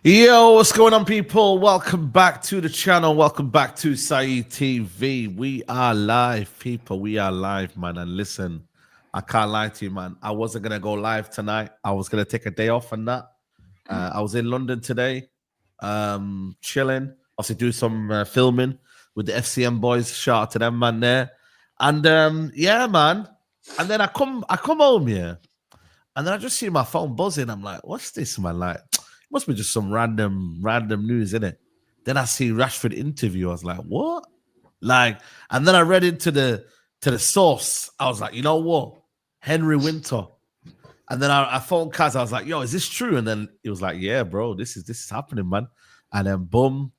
Yo, what's going on, people? Welcome back to the channel. Welcome back to Saeed TV. We are live, people. We are live, man. And listen, I can't lie to you, man. I wasn't going to go live tonight. I was going to take a day off and that. I was in London today, chilling. Also do some filming with the FCM boys. Shout out to them, man, there. And yeah, man. And then I come home here. And then I just see my phone buzzing. I'm like, what's this, man? Like, must be just some random news, innit? Then I see Rashford interview. I was like, what? Like, and then I read into the source. I was like, you know what? Henry Winter. And then I phoned Kaz. I was like, yo, is this true? And then he was like, yeah, bro, this is happening, man. And then boom,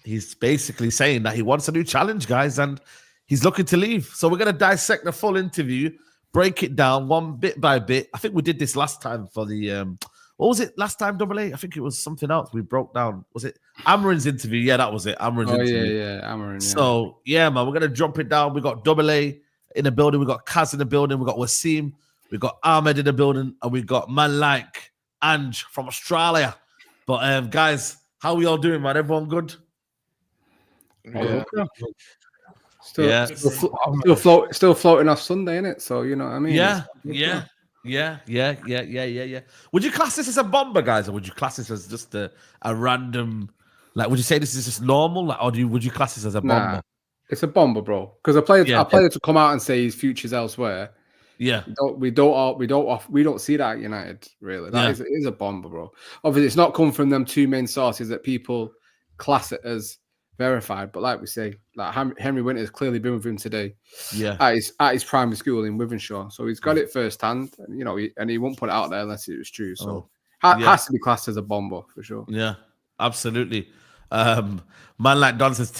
he's basically saying that he wants a new challenge, guys, and he's looking to leave. So we're gonna dissect the full interview, break it down one bit by bit. I think we did this last time for the what was it last time, Double A? I think it was something else we broke down. Was it Amorim's interview? Yeah, that was it. Amorim's interview. Yeah, Amorim. Yeah. So, yeah, man, we're going to jump it down. We got Double A in the building. We got Kaz in the building. We got Wasim. We got Ahmed in the building. And we got man like Ange from Australia. But, guys, how we all doing, man? Everyone good? Yeah. Still floating off Sunday, innit? So, you know what I mean? Yeah. Would you class this as a bomber, guys, or would you class this as just a random? Like, would you say this is just normal, like, or would you class this as a bomber? Nah, it's a bomber, bro. Because a player to come out and say his future's elsewhere. Yeah, we don't see that at United, really. That is a bomber, bro. Obviously, it's not come from them two main sources that people class it as verified, but like we say, like Henry Winter's clearly been with him today. Yeah, at his primary school in Wivenshaw, so he's got it firsthand. You know, and he won't put it out there unless it was true. So has to be classed as a bomber for sure. Yeah, absolutely. Man like Don says,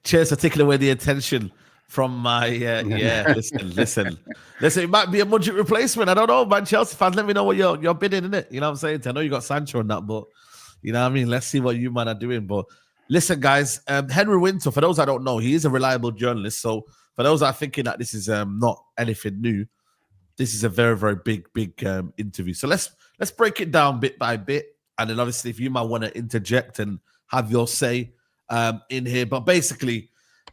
cheers for taking away the attention from my listen. It might be a budget replacement. I don't know, man. Chelsea fans, let me know what you're bidding in it. You know what I'm saying? I know you got Sancho and that, but you know what I mean. Let's see what you man are doing, but. Listen, guys, Henry Winter, for those I don't know, he is a reliable journalist. So for those that are thinking that this is not anything new, this is a very, very big interview. So let's break it down bit by bit. And then obviously if you might want to interject and have your say in here. But basically,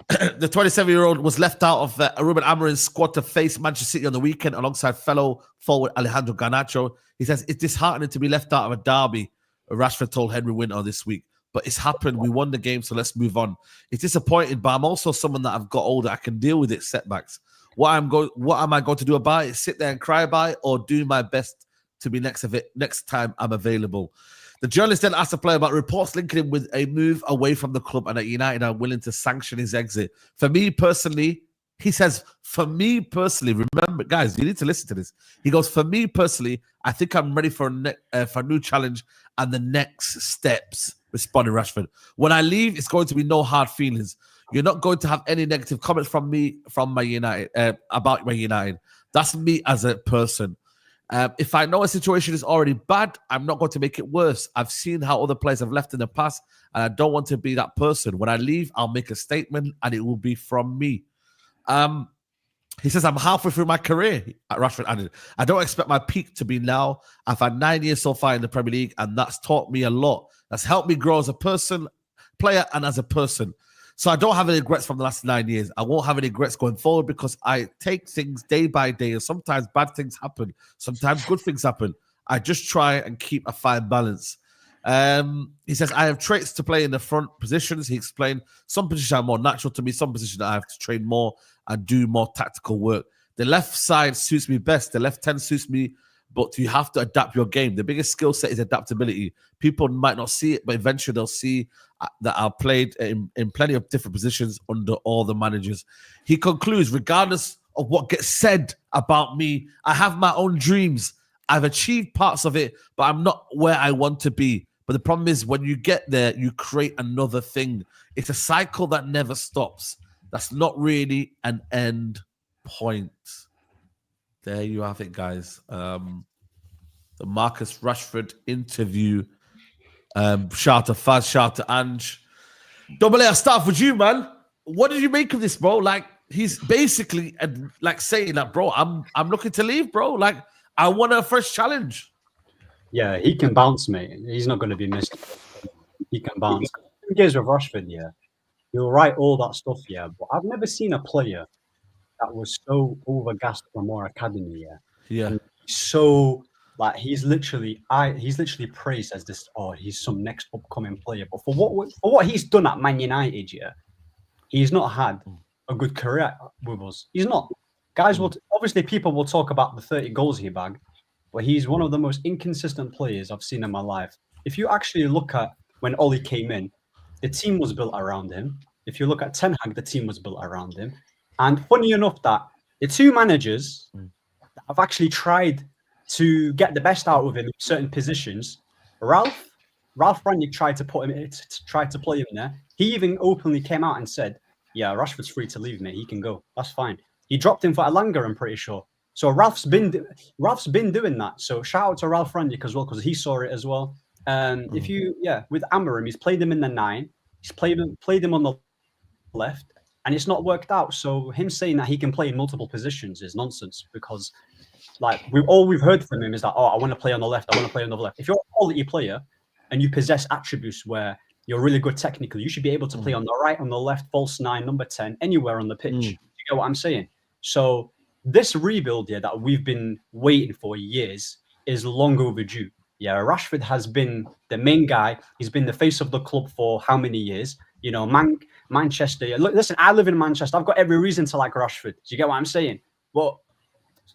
the 27-year-old was left out of Ruben Amorim's squad to face Manchester City on the weekend alongside fellow forward Alejandro Garnacho. He says, it's disheartening to be left out of a derby, Rashford told Henry Winter this week. But it's happened. We won the game, so let's move on. It's disappointing, but I'm also someone that I've got older. I can deal with it, setbacks. What am I going to do about it? Sit there and cry about it, or do my best to be next time I'm available? The journalist then asked the player about reports linking him with a move away from the club and that United are willing to sanction his exit. For me personally, he says, for me personally, remember, guys, you need to listen to this. He goes, for me personally, I think I'm ready for a new challenge and the next steps. Responded Rashford. When I leave, it's going to be no hard feelings. You're not going to have any negative comments from me, from my United, about my United. That's me as a person. If I know a situation is already bad, I'm not going to make it worse. I've seen how other players have left in the past, and I don't want to be that person. When I leave, I'll make a statement, and it will be from me. He says, I'm halfway through my career, Rashford added. I don't expect my peak to be now. I've had 9 years so far in the Premier League, and that's taught me a lot. That's helped me grow as a player, and as a person. So I don't have any regrets from the last 9 years. I won't have any regrets going forward because I take things day by day, and sometimes bad things happen. Sometimes good things happen. I just try and keep a fine balance. He says, I have traits to play in the front positions. He explained, some positions are more natural to me. Some positions I have to train more and do more tactical work. The left side suits me best. The left 10 suits me, but you have to adapt your game. The biggest skill set is adaptability. People might not see it, but eventually they'll see that I've played in plenty of different positions under all the managers. He concludes, regardless of what gets said about me, I have my own dreams. I've achieved parts of it, but I'm not where I want to be. But the problem is when you get there, you create another thing. It's a cycle that never stops. That's not really an end point. There you have it, guys. The Marcus Rashford interview. Shout to Faz, shout to Ange. Double A, I'll start with you, man. What did you make of this, bro? Like, he's basically like saying that, bro, I'm looking to leave, bro. Like, I want a fresh challenge. Yeah, he can bounce, mate. He's not going to be missed. he can bounce. The thing is with Rashford, yeah, he'll write all that stuff, yeah, but I've never seen a player that was so overgassed from our academy, yeah. Yeah. And so like he's literally praised as this, oh, he's some next upcoming player. But for what he's done at Man United, yeah, he's not had a good career with us. He's not. Guys will obviously people will talk about the 30 goals he bagged, but he's one of the most inconsistent players I've seen in my life. If you actually look at when Oli came in, the team was built around him. If you look at Ten Hag, the team was built around him. And funny enough that the two managers that have actually tried to get the best out of him in certain positions, Ralph Rangnick tried to put him to play him there. He even openly came out and said, "Yeah, Rashford's free to leave, mate. He can go. That's fine." He dropped him for Elanga, I'm pretty sure. So Ralph's been doing that. So shout out to Ralph Rangnick as well because he saw it as well. If you with Amorim, he's played him in the 9. He's played him on the left, and it's not worked out. So him saying that he can play in multiple positions is nonsense because like all we've heard from him is that, oh, I want to play on the left. I want to play on the left. If you're a quality player and you possess attributes where you're really good technically, you should be able to play on the right, on the left, false 9, number 10, anywhere on the pitch. You get what I'm saying? So this rebuild here that we've been waiting for years is long overdue. Yeah, Rashford has been the main guy. He's been the face of the club for how many years? You know, Manchester. Look, listen, I live in Manchester. I've got every reason to like Rashford. Do you get what I'm saying? But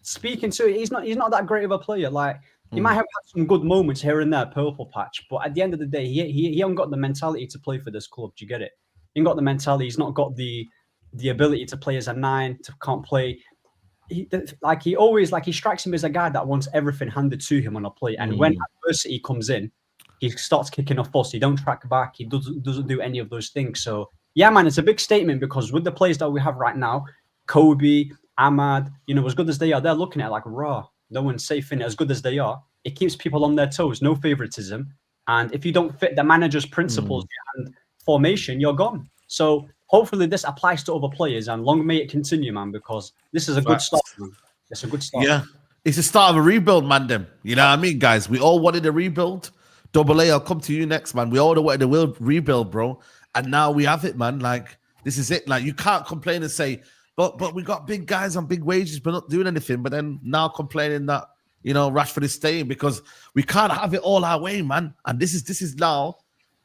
speaking to it, he's not that great of a player. Like he might have had some good moments here and there, purple patch. But at the end of the day, he hasn't got the mentality to play for this club. Do you get it? He ain't got the mentality. He's not got the ability to play as a 9. Can't play. He strikes him as a guy that wants everything handed to him on a plate. And when adversity comes in, he starts kicking a fuss. He don't track back. He doesn't do any of those things. So yeah, man, it's a big statement because with the players that we have right now, Kobe, Ahmad, as good as they are, they're looking at it like raw. No one's safe in it. As good as they are, it keeps people on their toes. No favoritism. And if you don't fit the manager's principles and formation, you're gone. So hopefully this applies to other players and long may it continue, man, because this is a good start, man. It's a good start. Yeah. It's the start of a rebuild, man, them. You know what I mean, guys? We all wanted a rebuild. Double A, I'll come to you next, man. We all wanted a rebuild, bro. And now we have it, man. Like, this is it. Like, you can't complain and say, but we got big guys on big wages, but not doing anything. But then now complaining that, Rashford is staying because we can't have it all our way, man. And this is now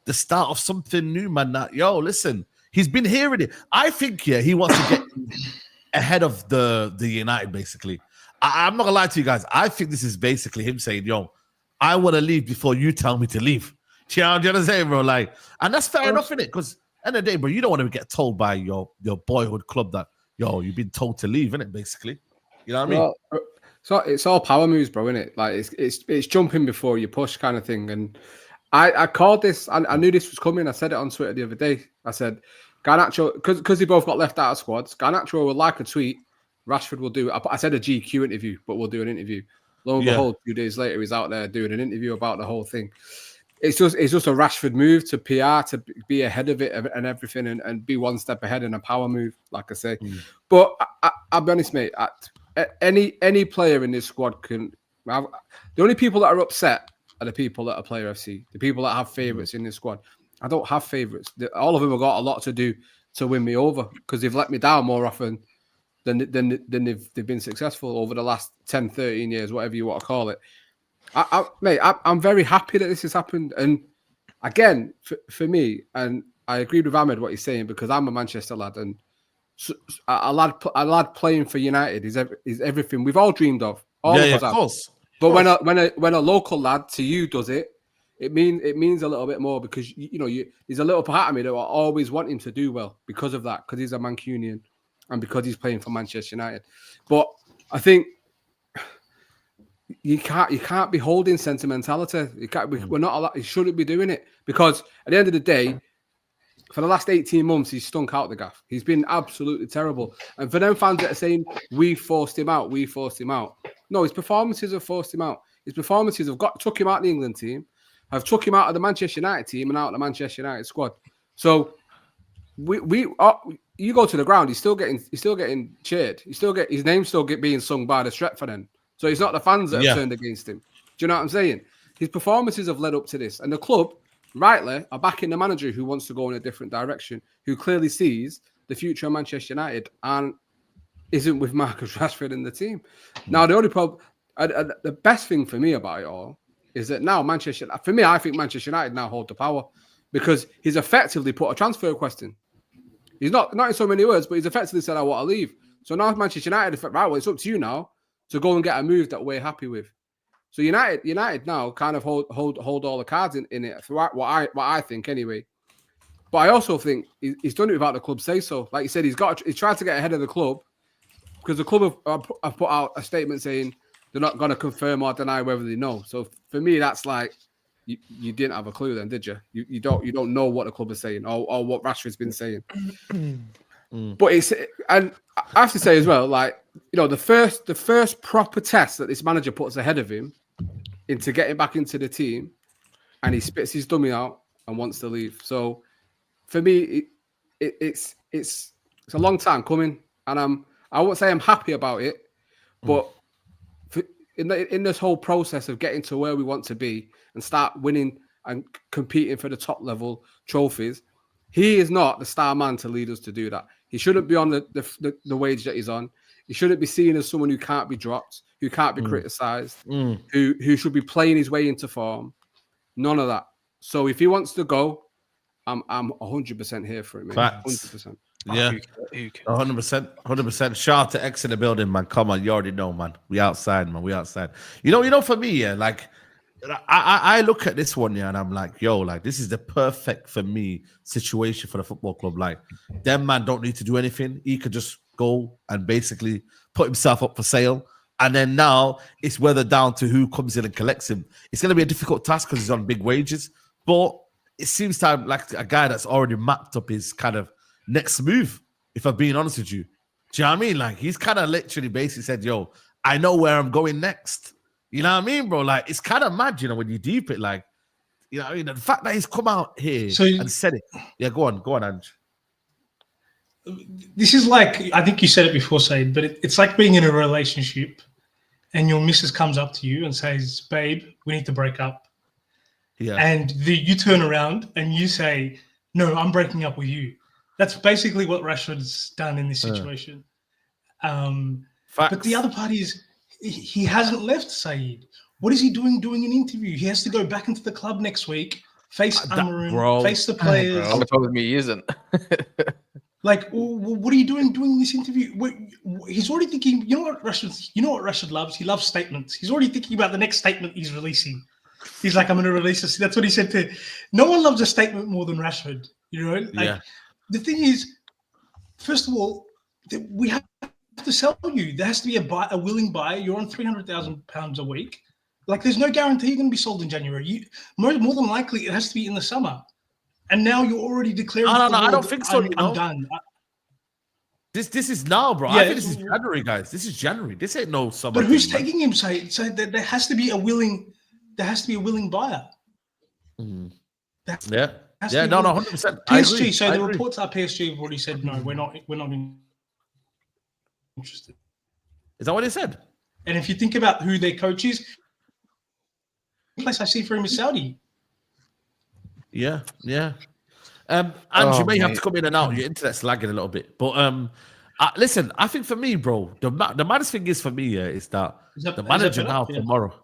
the start of something new, man. That, listen, he's been hearing it. I think, he wants to get ahead of the United, basically. I'm not going to lie to you guys. I think this is basically him saying, I want to leave before you tell me to leave. Do you know what I'm saying, bro? Like, and that's fair enough, innit? Because end of the day, bro, you don't want to get told by your boyhood club that, you've been told to leave, innit, basically? You know what I mean? So it's all power moves, bro, innit? Like, it's jumping before you push kind of thing. And I called this, I knew this was coming. I said it on Twitter the other day. I said, Garnacho, because they both got left out of squads, Garnacho would like a tweet. Rashford will do it. I said a GQ interview, but we'll do an interview. Lo and behold, 2 days later, he's out there doing an interview about the whole thing. It's just a Rashford move to PR, to be ahead of it and everything and be one step ahead in a power move, like I say. But I'll be honest, mate, any player in this squad can... The only people that are upset are the people that are Player FC, the people that have favourites in this squad. I don't have favourites. All of them have got a lot to do to win me over because they've let me down more often than they've been successful over the last 10, 13 years, whatever you want to call it. I'm very happy that this has happened. And again, for me, and I agreed with Ahmed what he's saying because I'm a Manchester lad, and a lad playing for United is everything we've all dreamed of. All of us, of course. But when a local lad to you does it, it means a little bit more because there's a little part of me that will always want him to do well because of that, because he's a Mancunian and because he's playing for Manchester United. But I think you can't be holding sentimentality. We're not allowed. You shouldn't be doing it because at the end of the day, for the last 18 months, he's stunk out the gaff. He's been absolutely terrible. And for them fans that are saying we forced him out, no, his performances have forced him out. His performances have took him out of the England team, have took him out of the Manchester United team and out of the Manchester United squad. So you go to the ground, he's still getting cheered. His name's still being sung by the Stretford end. So it's not the fans that have turned against him. Do you know what I'm saying? His performances have led up to this. And the club, rightly, are backing the manager who wants to go in a different direction, who clearly sees the future of Manchester United and isn't with Marcus Rashford in the team. Now, the only problem, the best thing for me about it all is that now Manchester, for me, I think Manchester United now hold the power because he's effectively put a transfer request in. He's not in so many words, but he's effectively said, I want to leave. So now Manchester United, right, well, it's up to you now to go and get a move that we're happy with. So United now kind of hold all the cards in it throughout what I think anyway. But I also think he's done it without the club say so. Like you said, he's tried to get ahead of the club because the club have put out a statement saying they're not going to confirm or deny whether they know. So for me, that's like you didn't have a clue then, did you? You don't know what the club is saying or what Rashford's been saying. But and I have to say as well, like, you know, the first proper test that this manager puts ahead of him into getting back into the team, and he spits his dummy out and wants to leave. So for me, it's a long time coming, and I won't say I'm happy about it, but in this whole process of getting to where we want to be and start winning and competing for the top level trophies, he is not the star man to lead us to do that. He shouldn't be on the wage that he's on. He shouldn't be seen as someone who can't be dropped, who can't be criticised, who should be playing his way into form. None of that. So if he wants to go, I'm 100% here for him. 100%. Yeah, 100%. Shout out to X in the building, man. Come on, you already know, man. We outside, man. We outside. You know, for me, yeah, like I look at this one, yeah, and I'm like, yo, like this is the perfect for me situation for the football club. Like, them man don't need to do anything. He could just go and basically put himself up for sale. And then now it's whether down to who comes in and collects him. It's going to be a difficult task because he's on big wages, but it seems to have like a guy that's already mapped up his kind of next move, if I'm being honest with you. Do you know what I mean? Like, he's kind of literally basically said, yo, I know where I'm going next. You know what I mean, bro? Like, it's kind of mad, you know, when you deep it, like, you know what I mean? The fact that he's come out here and said it. Yeah, go on, Ange. This is like, I think you said it before, Saeed, but it's like being in a relationship and your missus comes up to you and says, babe, we need to break up. Yeah. And you turn around and you say, no, I'm breaking up with you. That's basically what Rashford's done in this situation. But the other part is he hasn't left Saeed. What is he doing an interview? He has to go back into the club next week, face Amorim, face the players. Someone told me he isn't. Like, what are you doing this interview? He's already thinking, you know what Rashford loves? He loves statements. He's already thinking about the next statement he's releasing. He's like, I'm going to release this. That's what he said to. No one loves a statement more than Rashford. You know, like, yeah. The thing is, first of all, we have to sell you. There has to be a willing buyer. You're on £300,000 a week. Like, there's no guarantee you're going to be sold in January. More than likely, it has to be in the summer. And now you're already declaring. No, I don't think so. I'm done. This is now, bro. Yeah, I think this is January, guys. This is January. This ain't no summer. But who's taking him? So that there has to be a willing. There has to be a willing buyer. No, 100%. PSG. So the reports are PSG have already said no. We're not interested. Is that what they said? And if you think about who their coach is, the place I see for him is Saudi. Yeah. And you may have to come in and out. Your internet's lagging a little bit. But listen, I think for me, bro, the maddest thing is for me is that the manager now tomorrow.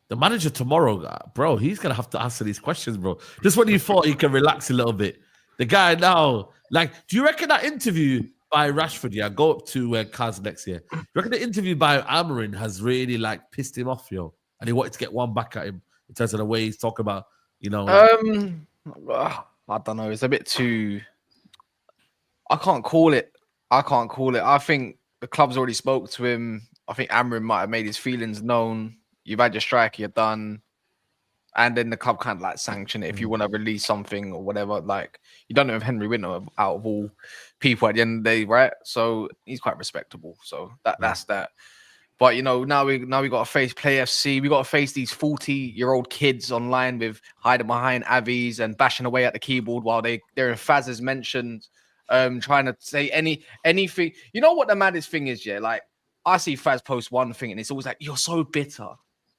The manager tomorrow, bro, he's going to have to answer these questions, bro. Just when you thought he can relax a little bit. The guy now, like, do you reckon that interview by Rashford, go up to Kaz next year? Do you reckon the interview by Amorim has really, like, pissed him off, yo? And he wanted to get one back at him in terms of the way he's talking about, you know. I don't know. It's a bit too. I can't call it. I think the club's already spoke to him. I think Amorim might have made his feelings known. You've had your strike, you're done. And then the club can't like sanction it if you want to release something or whatever. Like, you don't know if Henry Winter out of all people at the end of the day, right? So he's quite respectable. So that's that. But, you know, now we got to face Play FC. We got to face these 40-year-old kids online with hiding behind Avies and bashing away at the keyboard while they're in Faz's mentions, trying to say anything. You know what the maddest thing is, yeah? Like, I see Faz post one thing and it's always like, you're so bitter.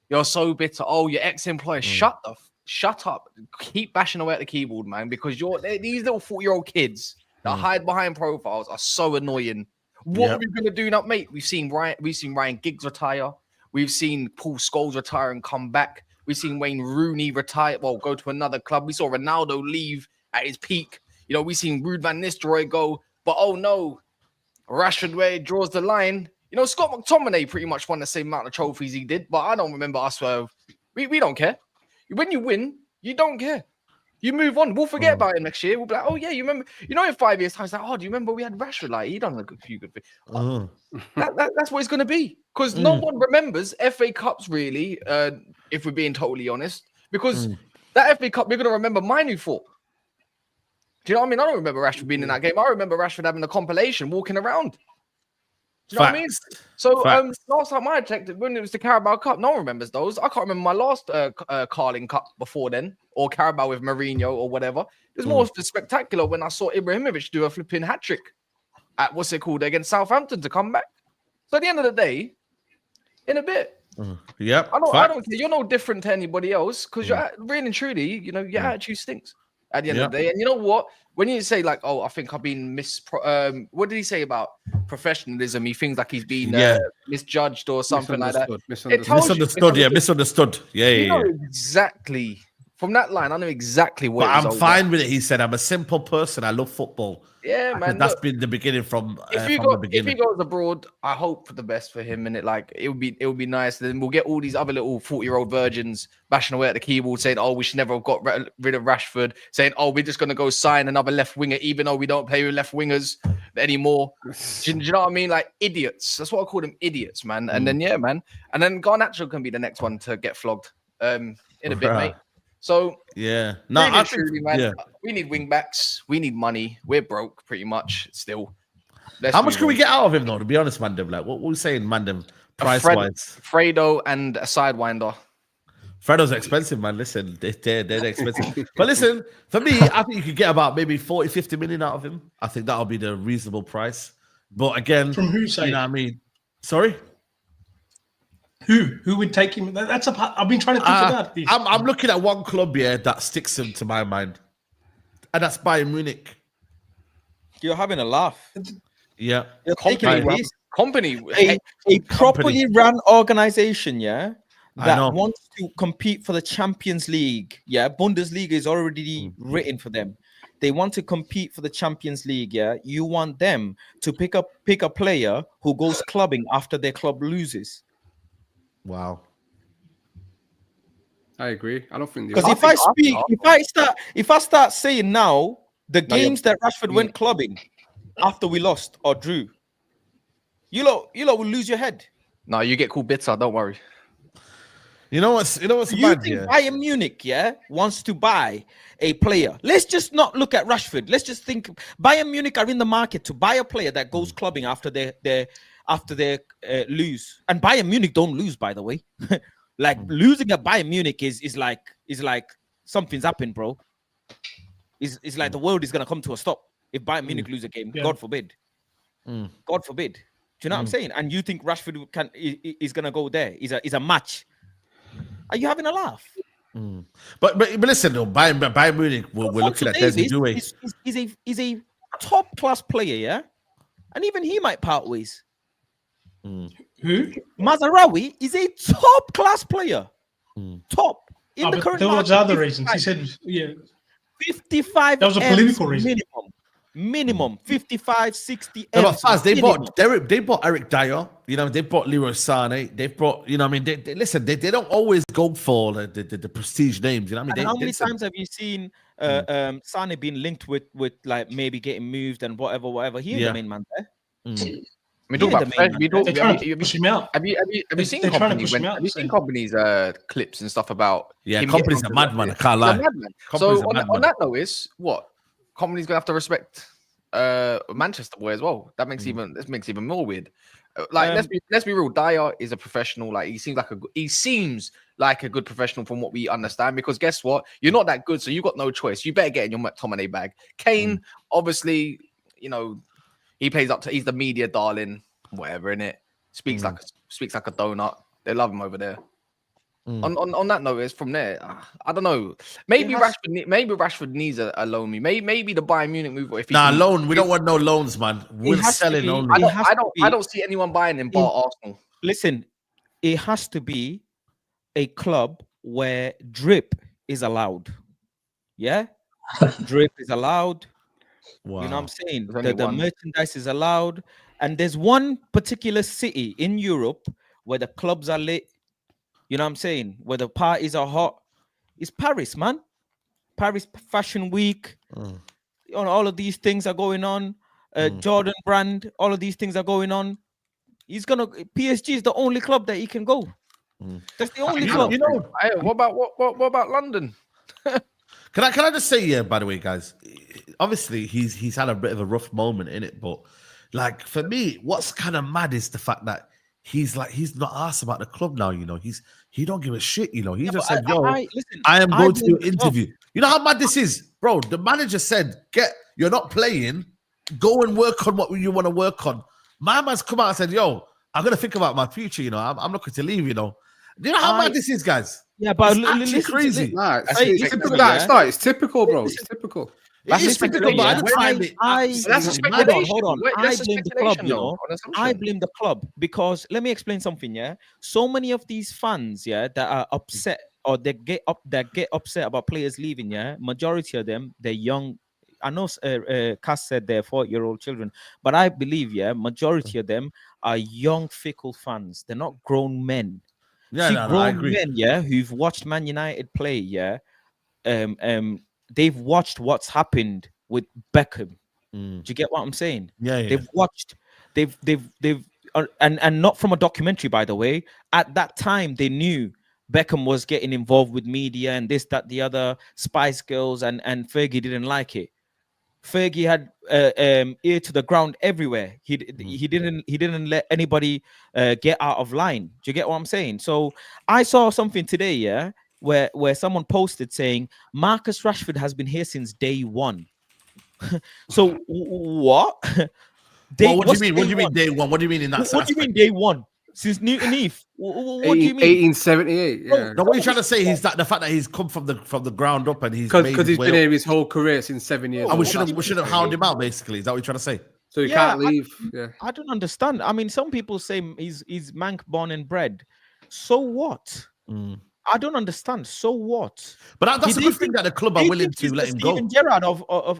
You're so bitter. Oh, your ex-employer. Shut the shut up. Keep bashing away at the keyboard, man, because these little 40-year-old kids that hide behind profiles are so annoying. What are we gonna do now, mate? We've seen Ryan Giggs retire. We've seen Paul Scholes retire and come back. We've seen Wayne Rooney retire, go to another club. We saw Ronaldo leave at his peak. You know, we've seen Ruud van Nistelrooy go, but oh no, Rashford where he draws the line. You know, Scott McTominay pretty much won the same amount of trophies he did, but I don't remember us. We don't care. When you win, you don't care. You move on. We'll forget about it next year. We'll be like, oh yeah, you remember? You know, in 5 years' time, it's like, oh, do you remember we had Rashford? Like, he done a few good things. That's what it's going to be, because no one remembers FA Cups really, if we're being totally honest, because that FA Cup, we're going to remember Manu for. Do you know what I mean? I don't remember Rashford being in that game. I remember Rashford having a compilation, walking around. Do you know what I mean? So last time I checked, when it was the Carabao Cup, no one remembers those. I can't remember my last Carling Cup before then, or Carabao with Mourinho or whatever. It was more spectacular when I saw Ibrahimovic do a flipping hat-trick at, against Southampton to come back. So at the end of the day, in a bit. Yep. I don't care. You're no different to anybody else, because you're really and truly, you know, your attitude stinks at the end of the day. And you know what? When you say like, oh, I think I've been what did he say about professionalism? He thinks like he's been misjudged or something like that. Misunderstood. Yeah. You know exactly. From that line, I know exactly what. But I'm fine with it. He said, "I'm a simple person. I love football." Yeah, man. That's been the beginning from if he goes abroad, I hope for the best for him. And it would be nice. Then we'll get all these other little 40-year-old virgins bashing away at the keyboard, saying, "Oh, we should never have got rid of Rashford." Saying, "Oh, we're just gonna go sign another left winger, even though we don't play with left wingers anymore." Do you know what I mean? Like idiots. That's what I call them, idiots, man. And then man, and then Garnacho can be the next one to get flogged in a bit, mate. So no, really, truly, man, we need wing backs. We need money. We're broke pretty much still. How much can we get out of him though? To be honest, Mandem, like what we're saying, Mandem, price wise, Fredo and a sidewinder. Fredo's expensive, man. Listen, they're expensive. But listen, for me, I think you could get about maybe 40, 50 million out of him. I think that'll be the reasonable price. But again, from who? You know what I mean? Sorry. Who would take him? That's I've been trying to think about this. I'm looking at one club that sticks him to my mind, and that's Bayern Munich. You're having a laugh. Yeah, company, a properly run organization, that wants to compete for the Champions League. Bundesliga is already written for them. They want to compete for the Champions League. You want them to pick a player who goes clubbing after their club loses. Wow, I agree. I don't think because if I start saying now the games that Rashford went clubbing after we lost or drew, you lot will lose your head. No, you get called bitter. Don't worry. You know what's you mad? Think Bayern Munich wants to buy a player. Let's just not look at Rashford. Let's just think Bayern Munich are in the market to buy a player that goes clubbing after they lose. And Bayern Munich don't lose, by the way. Losing at Bayern Munich is like something's happened, bro. It's like the world is gonna come to a stop if Bayern Munich lose a game. God forbid. God forbid. Do you know what I'm saying? And you think Rashford is gonna go there? Is a match? Are you having a laugh? But listen, though, Bayern Munich, we're looking at Desmond Doué. He's a top class player, and even he might part ways. Who? Mazraoui is a top class player. Top in the current. There was other reasons. He said, 55. That was a political reason. Minimum 55, 60. No, but fast, they bought Eric Dyer. You know, they bought Leroy Sané. They've brought, you know, what I mean, they don't always go for the prestige names. You know, what I mean, how many times have you seen Sané being linked with like maybe getting moved and whatever? He ain't the main man there. We talk about have you seen companies clips and stuff about companies are madman. I can't lie. So on that note, is what companies gonna have to respect Manchester boy as well. That makes even more weird. Let's be real. Dyer is a professional. Like he seems like a good professional from what we understand. Because guess what, you're not that good, so you got no choice. You better get in your McTominay bag. Kane, obviously, you know. He plays up to. He's the media darling, whatever in it. Speaks like a donut. They love him over there. On that note, it's from there. I don't know. Maybe Rashford needs a loan. Maybe the Bayern Munich move. If loan. We don't want no loans, man. We're selling only. I don't see anyone buying him bar Arsenal. Listen, it has to be a club where drip is allowed. Yeah, drip is allowed. Wow. You know what I'm saying? The merchandise is allowed, and there's one particular city in Europe where the clubs are lit. You know what I'm saying? Where the parties are hot. It's Paris, man. Paris Fashion Week. All of these things are going on. Jordan brand. All of these things are going on. PSG is the only club that he can go. That's the only club. You know. What about London? Can I just say, by the way, guys, obviously he's had a bit of a rough moment in it, but like for me, what's kind of mad is the fact that he's not asked about the club now. You know, he don't give a shit. You know, he just said, "Yo, I am going to do an interview." You know how mad this is, bro. The manager said, "You're not playing. Go and work on what you want to work on." My man's come out and said, "Yo, I'm gonna think about my future. You know, I'm looking to leave. You know, do you know how mad this is, guys?" Yeah, but it's crazy. It's typical, bro. It's typical. It's typical, but hold on. I blame the club, you know. I blame the club because let me explain something. Yeah, so many of these fans, that are upset or they get upset about players leaving. Yeah, majority of them, they're young. I know Cass said they're 4-year-old children, but I believe, majority of them are young, fickle fans. They're not grown men. Grown men, who've watched Man United play, they've watched what's happened with Beckham. Do you get what I'm saying? They've watched, and not from a documentary, by the way. At that time, they knew Beckham was getting involved with media and this, that, the other, Spice Girls, and Fergie didn't like it. Fergie had ear to the ground everywhere. He didn't let anybody get out of line. Do you get what I'm saying? So I saw something today, where someone posted saying Marcus Rashford has been here since day one. So what? What do you mean? What do you mean day one? What do you mean in that? What do you mean day one? Since Newton Heath? What do you mean? 1878. Yeah. No, what you're trying to say is that the fact that he's come from the ground up and he's because he's been here his whole career since 7 years. And we should have hound him out. Basically, is that what you're trying to say? So he can't leave. I don't understand. I mean, some people say he's Manc born and bred. So what? I don't understand. So what? But that's a good thing that the club are willing to let him go.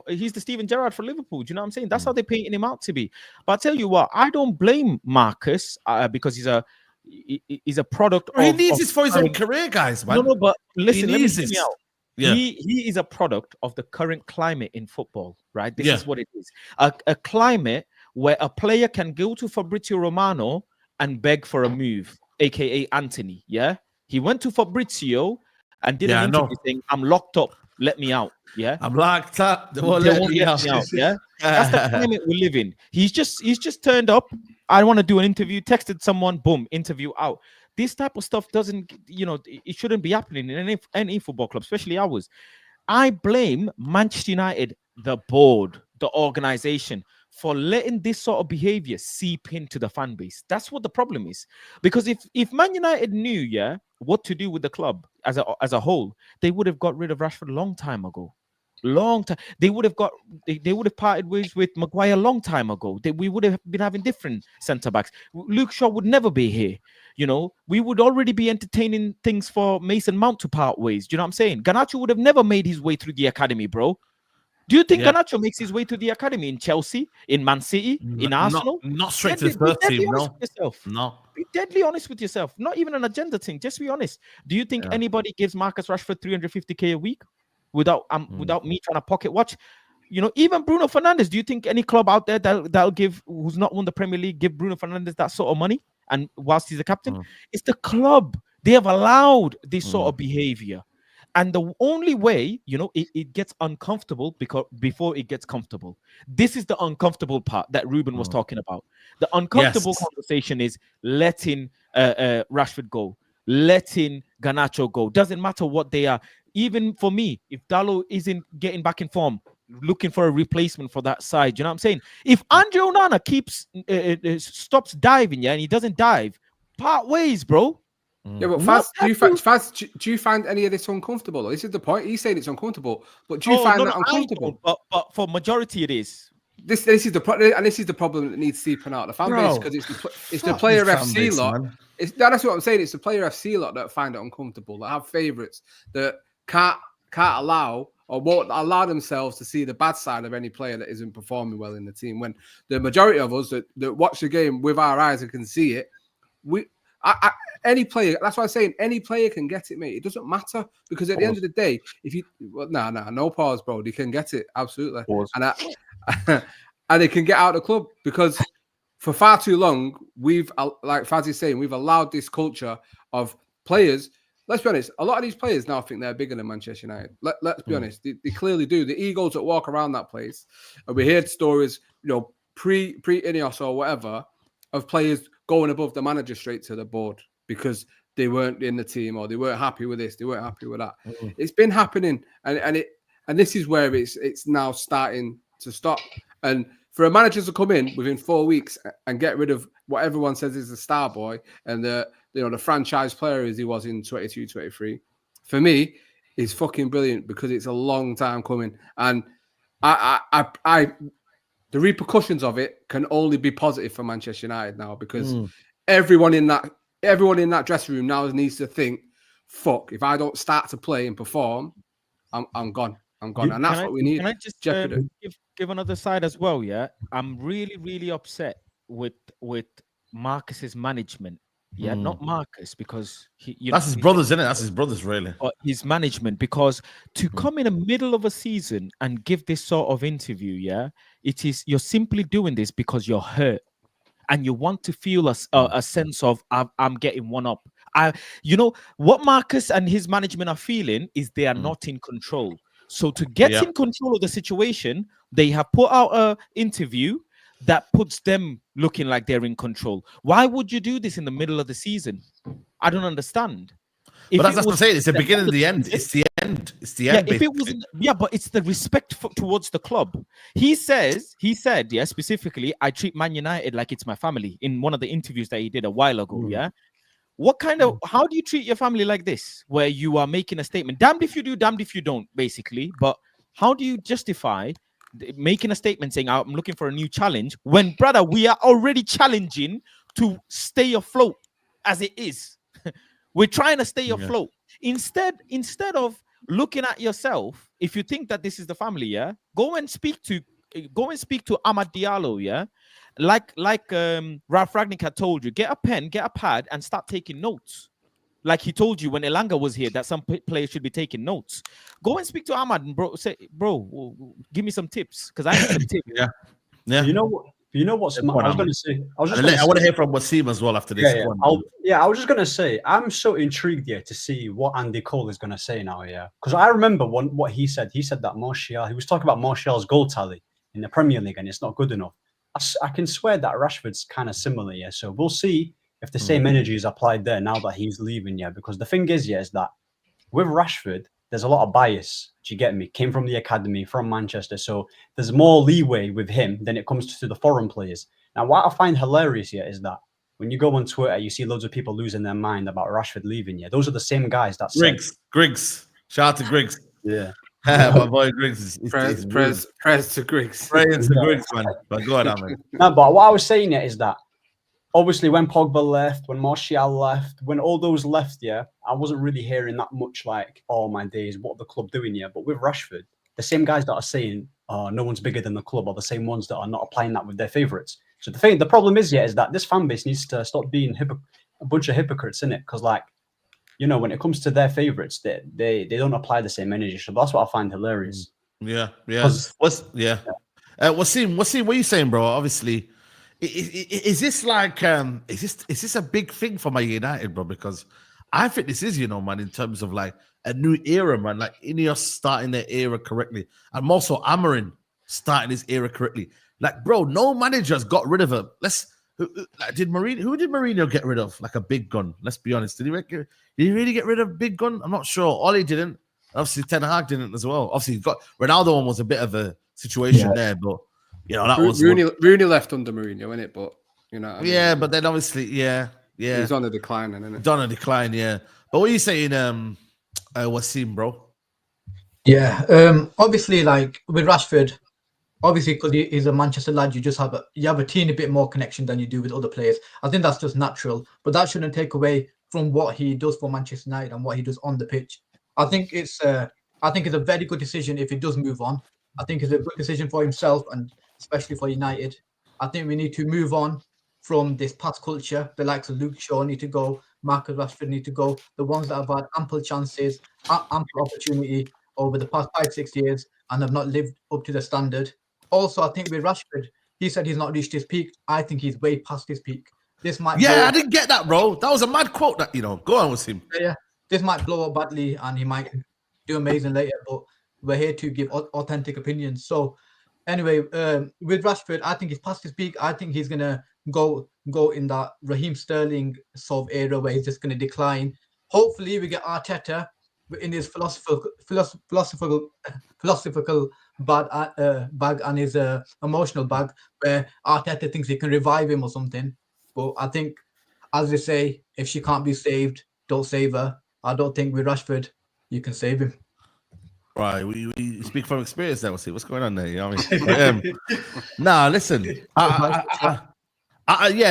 He's the Steven Gerrard for Liverpool. Do you know what I'm saying? That's how they're painting him out to be. But I tell you what, I don't blame Marcus because he's a product. He needs this for his own career, guys. Man. No, but listen, let me hear me out. Yeah. He is a product of the current climate in football, right? This is what it is. A climate where a player can go to Fabrizio Romano and beg for a move, aka Anthony. Yeah. He went to Fabrizio and did an interview saying, "I'm locked up. Let me out." Yeah, I'm locked up. They won't let me out. Yeah, that's the climate we live in. He's just turned up. I want to do an interview. Texted someone. Boom, interview out. This type of stuff doesn't, it shouldn't be happening in any football club, especially ours. I blame Manchester United, the board, the organization, for letting this sort of behavior seep into the fan base. That's what the problem is. Because if Man United knew, what to do with the club as a whole, they would have got rid of Rashford a long time ago. Long time. They would have parted ways with Maguire a long time ago. We would have been having different centre backs. Luke Shaw would never be here. We would already be entertaining things for Mason Mount to part ways. Do you know what I'm saying? Garnacho would have never made his way through the academy, bro. Do you think Garnacho makes his way to the academy in Chelsea, in Man City, in Arsenal? Not straight to the first team, no. Be deadly honest with yourself. Not even an agenda thing. Just be honest. Do you think anybody gives Marcus Rashford 350k a week without me trying to pocket watch? Even Bruno Fernandes. Do you think any club out there that'll give, who's not won the Premier League, give Bruno Fernandes that sort of money? And whilst he's a captain, it's the club. They have allowed this sort of behavior. And the only way, it gets uncomfortable before it gets comfortable. This is the uncomfortable part that Ruben was talking about. The uncomfortable conversation is letting Rashford go, letting Garnacho go. Doesn't matter what they are. Even for me, if Dalot isn't getting back in form, looking for a replacement for that side. You know what I'm saying? If Andre Onana stops diving, and he doesn't dive, part ways, bro. Yeah, but Faz, do you find any of this uncomfortable? This is the point. He's saying it's uncomfortable, but do you find that uncomfortable? But for majority, it is. This is the problem, and this is the problem that needs seeping out the fan base, because it's the player FC lot. That's what I'm saying. It's the player FC lot that find it uncomfortable, that have favourites, that can't allow or won't allow themselves to see the bad side of any player that isn't performing well in the team. When the majority of us that watch the game with our eyes and can see it, any player, that's why I'm saying any player can get it, mate. It doesn't matter, because at the end of the day, if you no pause, bro, they can get it absolutely, and they can get out of the club, because for far too long we've, like Faz is saying, we've allowed this culture of players. Let's be honest, a lot of these players now think they're bigger than Manchester United. Let's be honest, they clearly do. The egos that walk around that place, and we heard stories, pre Ineos or whatever, of players going above the manager straight to the board because they weren't in the team, or they weren't happy with this, they weren't happy with that. It's been happening, and this is where it's now starting to stop. And for a manager to come in within 4 weeks and get rid of what everyone says is the star boy and the franchise player as he was in 22-23, for me, is fucking brilliant, because it's a long time coming, and the repercussions of it can only be positive for Manchester United now, because everyone in that dressing room now needs to think, fuck, if I don't start to play and perform, I'm gone. And that's what we need. Can I just give another side as well? Yeah, I'm really, really upset with Marcus's management. Yeah, not Marcus, because that's his brothers, isn't it? That's his brothers, really. His management, because to come in the middle of a season and give this sort of interview, yeah, you're simply doing this because you're hurt and you want to feel a sense of I'm getting one up. What Marcus and his management are feeling is they are not in control. So to get in control of the situation, they have put out an interview that puts them looking like they're in control. Why would you do this in the middle of the season? I don't understand. But that's what I'm saying. It's the beginning and the end. It's the end. It's the end. If it was, but it's the respect towards the club. He said, specifically, I treat Man United like it's my family, in one of the interviews that he did a while ago. Yeah. What kind of, how do you treat your family like this, where you are making a statement? Damned if you do, damned if you don't, basically. But how do you justify making a statement saying, I'm looking for a new challenge, when, brother, we are already challenging to stay afloat as it is? We're trying to stay afloat. Instead of looking at yourself, if you think that this is the family, go and speak to Amad Diallo, like Ralph Ragnick had told you, get a pen, get a pad, and start taking notes. Like he told you when Elanga was here that some players should be taking notes. Go and speak to Ahmad and bro, give me some tips, because I need some tips. Yeah. You know what's? I was going to say. I want to hear from Wasim as well after this. I was just going to say, I'm so intrigued to see what Andy Cole is going to say now. Because I remember what he said. He said that Martial. He was talking about Martial's goal tally in the Premier League, and it's not good enough. I can swear that Rashford's kind of similar. So we'll see if the same energy is applied there now that he's leaving. Because the thing is that with Rashford, there's a lot of bias. Do you get me? Came from the academy, from Manchester. So there's more leeway with him than it comes to the foreign players. Now, what I find hilarious is that when you go on Twitter, you see loads of people losing their mind about Rashford leaving. Those are the same guys that Griggs. Shout out to Griggs. Yeah. My boy Griggs. Press to Griggs. Praying to Griggs, man. But go on, man. No, but what I was saying is that obviously when Pogba left, when Martial left, when all those left, I wasn't really hearing that much like, oh my days, what the club doing here? But with Rashford, the same guys that are saying, oh, no one's bigger than the club, are the same ones that are not applying that with their favourites. So the problem is that this fan base needs to stop being a bunch of hypocrites, innit? Because when it comes to their favourites, they don't apply the same energy. So that's what I find hilarious. Yeah. Wasim, what are you saying, bro? Obviously, is this like is this a big thing for Man United, bro? Because I think this is, man, in terms of like a new era, man. Like Ineos starting their era correctly, and also Amorim starting his era correctly. Like, bro, no manager's got rid of him. Who did Mourinho get rid of? Like a big gun. Let's be honest. Did he really get rid of big gun? I'm not sure. Ole didn't. Obviously, Ten Hag didn't as well. Obviously, Ronaldo one was a bit of a situation there, but that was Rooney left under Mourinho, innit? But what I mean? But then obviously, Yeah, he's on a decline, isn't it? He's on a decline, yeah. But what are you saying, Wasim, bro? Yeah, obviously, like with Rashford, obviously because he's a Manchester lad, you have a teeny bit more connection than you do with other players. I think that's just natural, but that shouldn't take away from what he does for Manchester United and what he does on the pitch. I think it's a very good decision if he does move on. I think it's a good decision for himself and especially for United. I think we need to move on from this past culture. The likes of Luke Shaw need to go, Marcus Rashford need to go. The ones that have had ample chances, ample opportunity over the past 5-6 years and have not lived up to the standard. Also, I think with Rashford, he said he's not reached his peak. I think he's way past his peak. This might I didn't get that, bro. That was a mad quote. That go on with him. Yeah, this might blow up badly, and he might do amazing later. But we're here to give authentic opinions. So, anyway, with Rashford, I think he's past his peak. I think he's gonna go in that Raheem Sterling sort of era where he's just gonna decline. Hopefully, we get Arteta in his philosophical bag and his emotional bag, where Arteta thinks he can revive him or something. But I think, as they say, if she can't be saved, don't save her. I don't think with Rashford you can save him. Right, we speak from experience now. We'll see what's going on there. You know what I mean? Nah, listen. Yeah,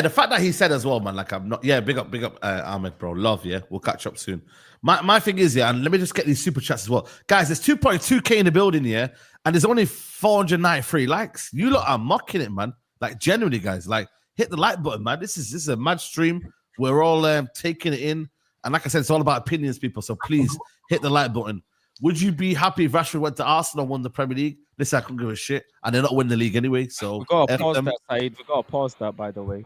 the fact that he said as well, man, like I'm not. Yeah, big up, Ahmed, bro. Love, yeah. We'll catch up soon. My thing is, yeah, and let me just get these super chats as well, guys. There's 2.2K in the building, yeah, and there's only 493 likes. You lot are mocking it, man. Like genuinely, guys, like hit the like button, man. This is a mad stream. We're all taking it in, and like I said, it's all about opinions, people. So please hit the like button. Would you be happy if Rashford went to Arsenal and won the Premier League? Listen, I couldn't give a shit, and they're not winning the league anyway. So we got to pause that, Saeed. We got to pause that, by the way.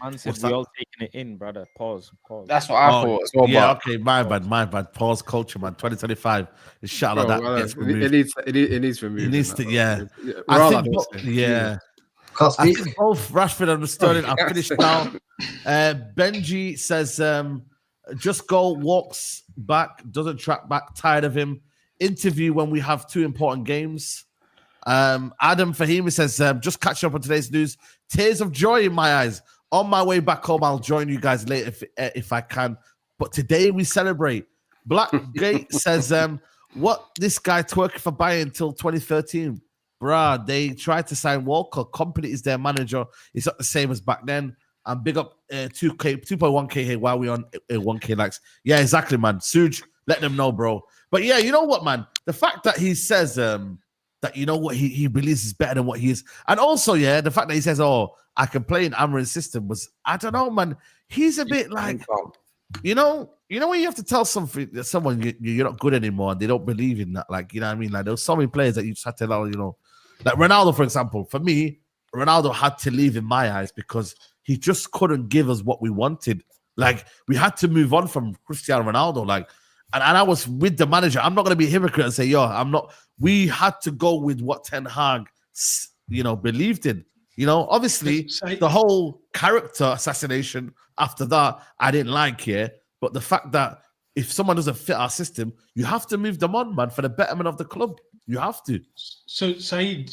Man said we all taking it in, brother. Pause. That's what I thought as well. Yeah, okay, my bad. Pause culture, man. 2025. Inshallah, that gets removed. It needs removed. It needs to, yeah. I think both Rashford and Sterling are finished now. Benji says, just go, walks back, doesn't track back, tired of him. Interview when we have 2 important games. Adam Fahimi says, just catch up on today's news. Tears of joy in my eyes. On my way back home, I'll join you guys later if I can. But today we celebrate. Blackgate says, what this guy twerking for Bayern until 2013? Bruh, they tried to sign Walker. Company is their manager. It's not the same as back then. And big up 2.1K here while we on 1K likes. Yeah, exactly, man. Suj, let them know, bro. But yeah, you know what, man? The fact that he says that, you know what, he believes is better than what he is. And also, yeah, the fact that he says, oh, I can play in Amorim's system was, I don't know, man. He's a bit like, you know when you have to tell someone you're not good anymore and they don't believe in that, like, you know what I mean? Like, there's so many players that you just have to tell, you know, like Ronaldo, for example. For me, Ronaldo had to leave in my eyes because he just couldn't give us what we wanted. Like, we had to move on from Cristiano Ronaldo. Like, and I was with the manager. I'm not going to be a hypocrite and say, yo, I'm not. We had to go with what Ten Hag, you know, believed in. You know, obviously, the whole character assassination after that, I didn't like, yeah. But the fact that if someone doesn't fit our system, you have to move them on, man, for the betterment of the club. You have to. So, Saeed,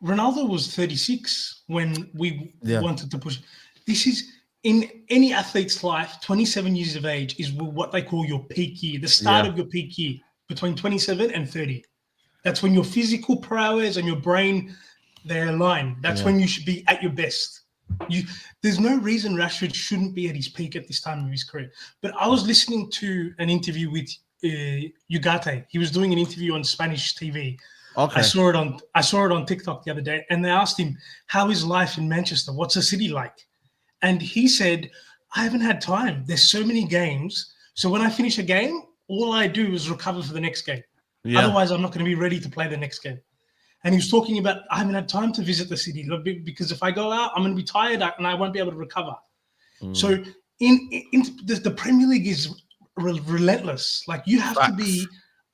Ronaldo was 36 when we wanted to push. This is, in any athlete's life, 27 years of age is what they call your peak year, the start of your peak year, between 27 and 30. That's when your physical prowess and your brain, they're aligned. That's when you should be at your best. There's no reason Rashford shouldn't be at his peak at this time of his career. But I was listening to an interview with Ugarte. He was doing an interview on Spanish TV. Okay. I saw it on TikTok the other day, and they asked him, how is life in Manchester? What's the city like? And he said, I haven't had time. There's so many games. So when I finish a game, all I do is recover for the next game. Yeah. Otherwise, I'm not going to be ready to play the next game. And he was talking about, I haven't had time to visit the city because if I go out, I'm going to be tired and I won't be able to recover. So in the Premier League is relentless. Like, you have to be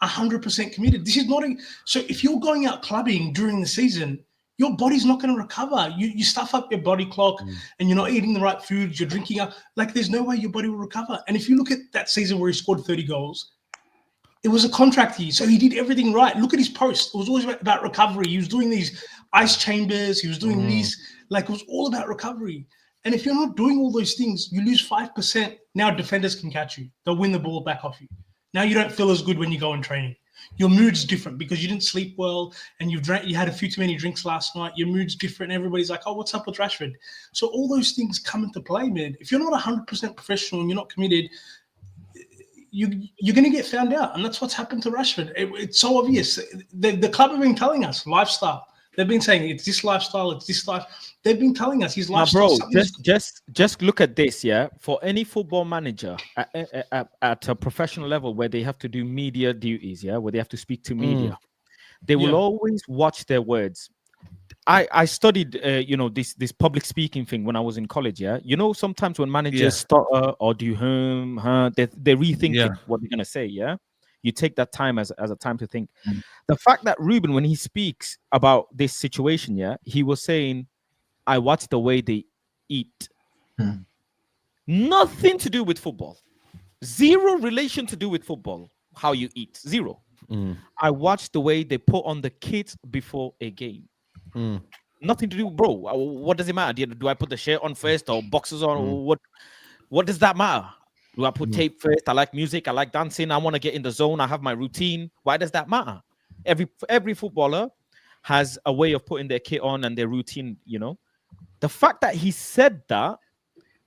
100% committed. This is not so if you're going out clubbing during the season, your body's not going to recover. You stuff up your body clock and you're not eating the right foods, you're drinking up. Like, there's no way your body will recover. And if you look at that season where he scored 30 goals, it was a contract year. So he did everything right. Look at his post. It was always about recovery. He was doing these ice chambers. He was doing these, like, it was all about recovery. And if you're not doing all those things, you lose 5%. Now defenders can catch you. They'll win the ball back off you. Now you don't feel as good when you go in training. Your mood's different because you didn't sleep well and you had a few too many drinks last night. Your mood's different. Everybody's like, oh, what's up with Rashford? So all those things come into play, man. If you're not 100% professional and you're not committed, you're going to get found out. And that's what's happened to Rashford. It's so obvious. The club have been telling us lifestyle. They've been saying it's this lifestyle, it's this life. They've been telling us his lifestyle. Bro, just look at this, yeah. For any football manager at a professional level where they have to do media duties, yeah, where they have to speak to media, they will always watch their words. I studied, this public speaking thing when I was in college, yeah. You know, sometimes when managers stutter or do they're rethinking what they're gonna say, yeah. You take that time as a time to think. The fact that Ruben, when he speaks about this situation, yeah, he was saying, I watch the way they eat. Nothing to do with football. Zero relation to do with football. How you eat. Zero. I watch the way they put on the kit before a game. Nothing to do, bro. What does it matter? Do I put the shirt on first or boxers on? Or what does that matter? Do I put tape first? I like music. I like dancing. I want to get in the zone. I have my routine. Why does that matter? Every footballer has a way of putting their kit on and their routine, you know. The fact that he said that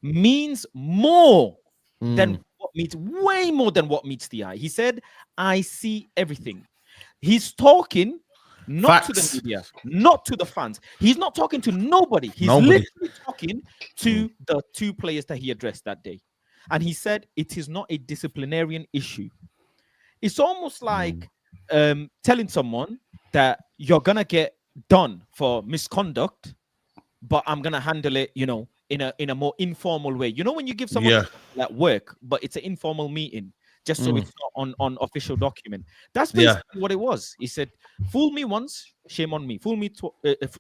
means more than way more than what meets the eye. He said, I see everything. He's talking not to the media, not to the fans. He's not talking to nobody. He's literally talking to the two players that he addressed that day. And he said it is not a disciplinarian issue. It's almost like telling someone that you're going to get done for misconduct, but I'm going to handle it, you know, in a more informal way. You know, when you give someone at work, but it's an informal meeting, just so it's not on official document. That's basically what it was. He said, fool me once, shame on me. Fool me,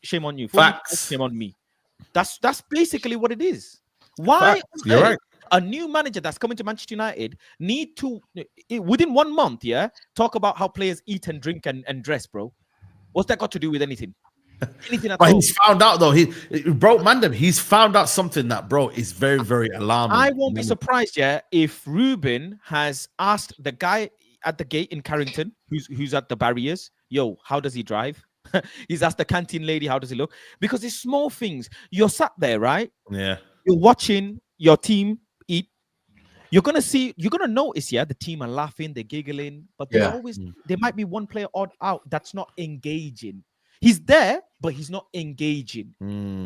shame on you. Fool me twice, shame on me. That's basically what it is. Why? You're right. A new manager that's coming to Manchester United need to, within 1 month, talk about how players eat and drink and dress, bro. What's that got to do with anything? Anything at all? He's found out, though. Bro, Mandem, he's found out something that, bro, is very, very alarming. I won't be surprised, if Ruben has asked the guy at the gate in Carrington, who's at the barriers, yo, how does he drive? He's asked the canteen lady, how does he look? Because it's small things. You're sat there, right? Yeah. You're watching your team eat. You're gonna notice, the team are laughing, they're giggling, but there might be one player odd out that's not engaging. He's there, but he's not engaging.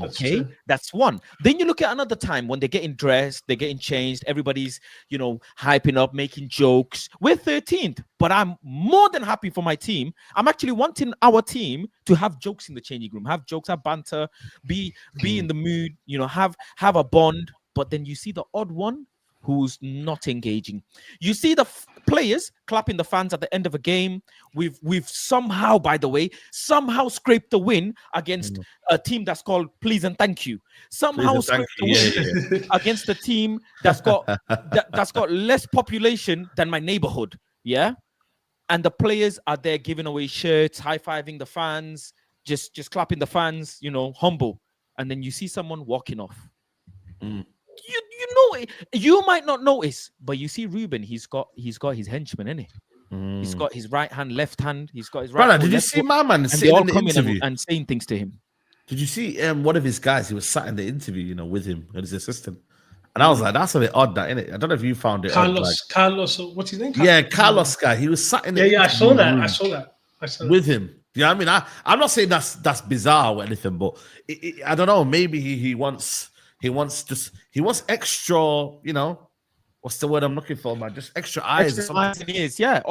Okay, that's one. Then you look at another time when they're getting dressed, they're getting changed, everybody's, hyping up, making jokes. We're 13th, but I'm more than happy for my team. I'm actually wanting our team to have jokes in the changing room, have jokes, have banter, be in the mood, have a bond. But then you see the odd one who's not engaging. You see the players clapping the fans at the end of a game. We've somehow, by the way, scraped the win against a team that's called Please and Thank You. Somehow scraped the win against a team that's got that's got less population than my neighborhood. Yeah, and the players are there giving away shirts, high-fiving the fans, just clapping the fans. Humble. And then you see someone walking off. You might not notice, but you see Ruben, he's got his henchmen, innit? He's got his right hand, left hand. He's got his right. Brother, did you see my man sitting in the interview and saying things to him? Did you see one of his guys? He was sat in the interview, with him and his assistant, and I was like, "That's a bit odd, that innit?" I don't know if you found it. Carlos, what's his name? Carlos guy. He was sat in the I saw that. With him. Yeah, I mean, I'm not saying that's bizarre or anything, but I don't know. Maybe he wants extra, what's the word I'm looking for, man? Just extra eyes. Extra eyes and ears, yeah.